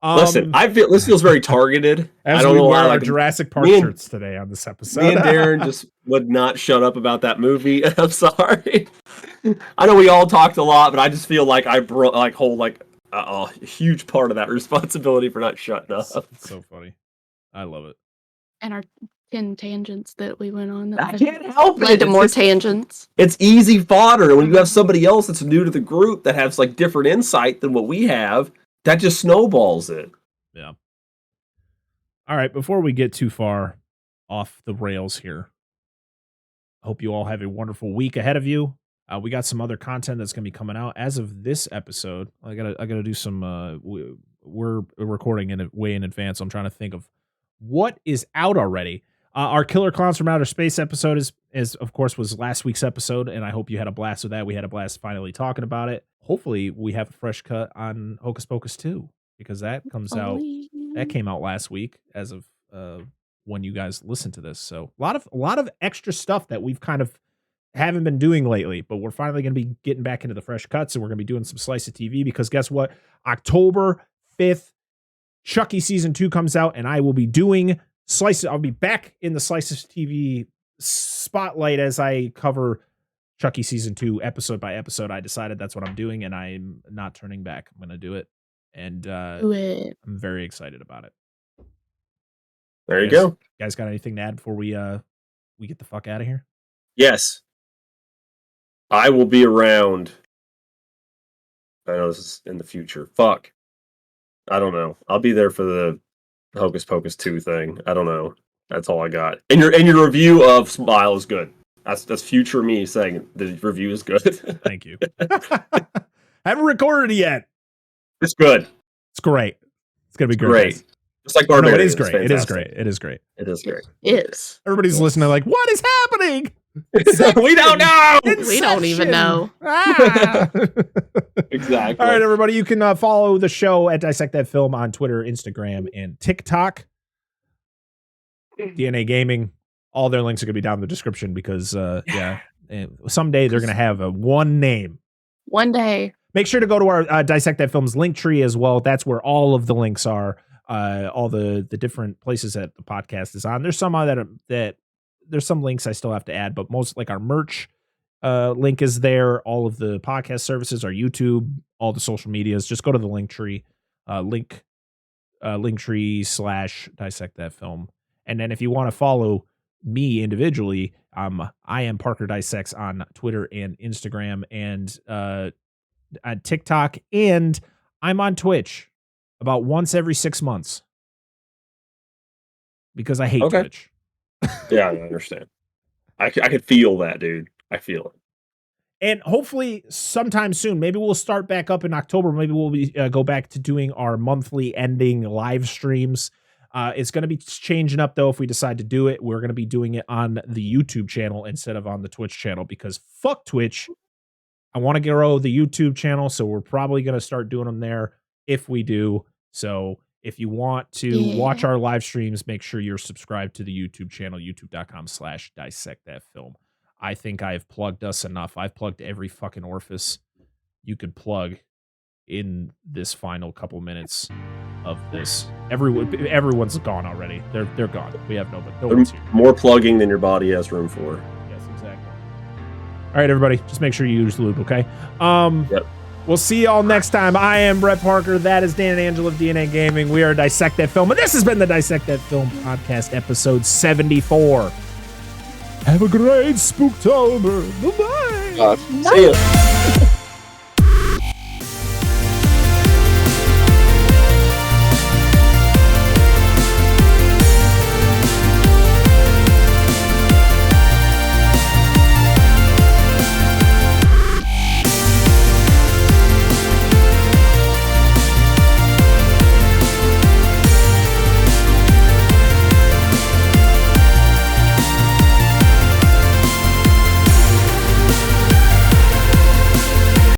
Listen, this feels very targeted. I don't know why our Jurassic Park shirts today on this episode. Me and Darren just would not shut up about that movie. I'm sorry. I know we all talked a lot, but I just feel like I hold a huge part of that responsibility for not shutting up. It's so funny. I love it. And our 10 tangents that we went on. I can't help it. Led to more tangents. It's easy fodder. When you have somebody else that's new to the group that has like different insight than what we have, that just snowballs it. Yeah. All right. Before we get too far off the rails here, I hope you all have a wonderful week ahead of you. We got some other content that's going to be coming out as of this episode. I gotta do some. We're recording way in advance. So I'm trying to think of what is out already. Our Killer Clowns from Outer Space episode is of course was last week's episode, and I hope you had a blast with that. We had a blast finally talking about it. Hopefully we have a fresh cut on Hocus Pocus 2, because that comes out. That came out last week as of when you guys listen to this. So a lot of extra stuff that we've kind of haven't been doing lately, but we're finally going to be getting back into the fresh cuts, and we're going to be doing some Slice of TV, because guess what? October 5th, Chucky season 2 comes out, and I will be doing I'll be back in the Slice of TV spotlight as I cover Chucky season 2 episode by episode. I decided that's what I'm doing, and I'm not turning back. I'm going to do it. And Do it. I'm very excited about it. There you go. You guys got anything to add before we get the fuck out of here? Yes. I will be around. I know this is in the future. Fuck. I don't know. I'll be there for the Hocus Pocus 2 thing. I don't know. That's all I got. And your review of Smile is good. That's future me saying the review is good. Thank you. Haven't recorded it yet. It's good. It's great. It's gonna be great. It's like Barbarian. No, it is great. It is great. It is great. It is great. It is. Everybody's listening like, what is happening? We don't know. We don't even know. Exactly. All right, everybody. You can follow the show at Dissect That Film on Twitter, Instagram, and TikTok. DNA Gaming. All their links are going to be down in the description, because someday they're going to have one name. One day. Make sure to go to our Dissect That Films LINKTREE as well. That's where all of the links are, all the different places that the podcast is on. There's some that there's some links I still have to add, but most like our merch link is there. All of the podcast services, our YouTube, all the social medias. Just go to the LINKTREE, LINKTREE/Dissect That Film. And then if you want to follow me individually, I am Parker Dissects on Twitter and Instagram and on TikTok, and I'm on Twitch about once every 6 months because I hate Twitch. Yeah, I understand. I could feel that, dude. I feel it. And hopefully sometime soon, maybe we'll start back up in October. Maybe we'll go back to doing our monthly ending live streams. It's going to be changing up, though, if we decide to do it. We're going to be doing it on the YouTube channel instead of on the Twitch channel because fuck Twitch. I want to grow the YouTube channel, so we're probably going to start doing them there if we do. So if you want to watch our live streams, make sure you're subscribed to the YouTube channel, youtube.com/Dissect That Film. I think I've plugged us enough. I've plugged every fucking orifice you could plug in this final couple minutes of this. Everyone's gone already. They're gone. We have no one's here. More plugging than your body has room for. Yes, exactly. All right, everybody, just make sure you use lube, okay? Yep. We'll see y'all next time. I am Brett Parker. That is Dan and Angela of DNA Gaming. We are Dissect That Film, and this has been the Dissect That Film podcast, episode 74. Have a great Spooktober. Bye-bye. See ya.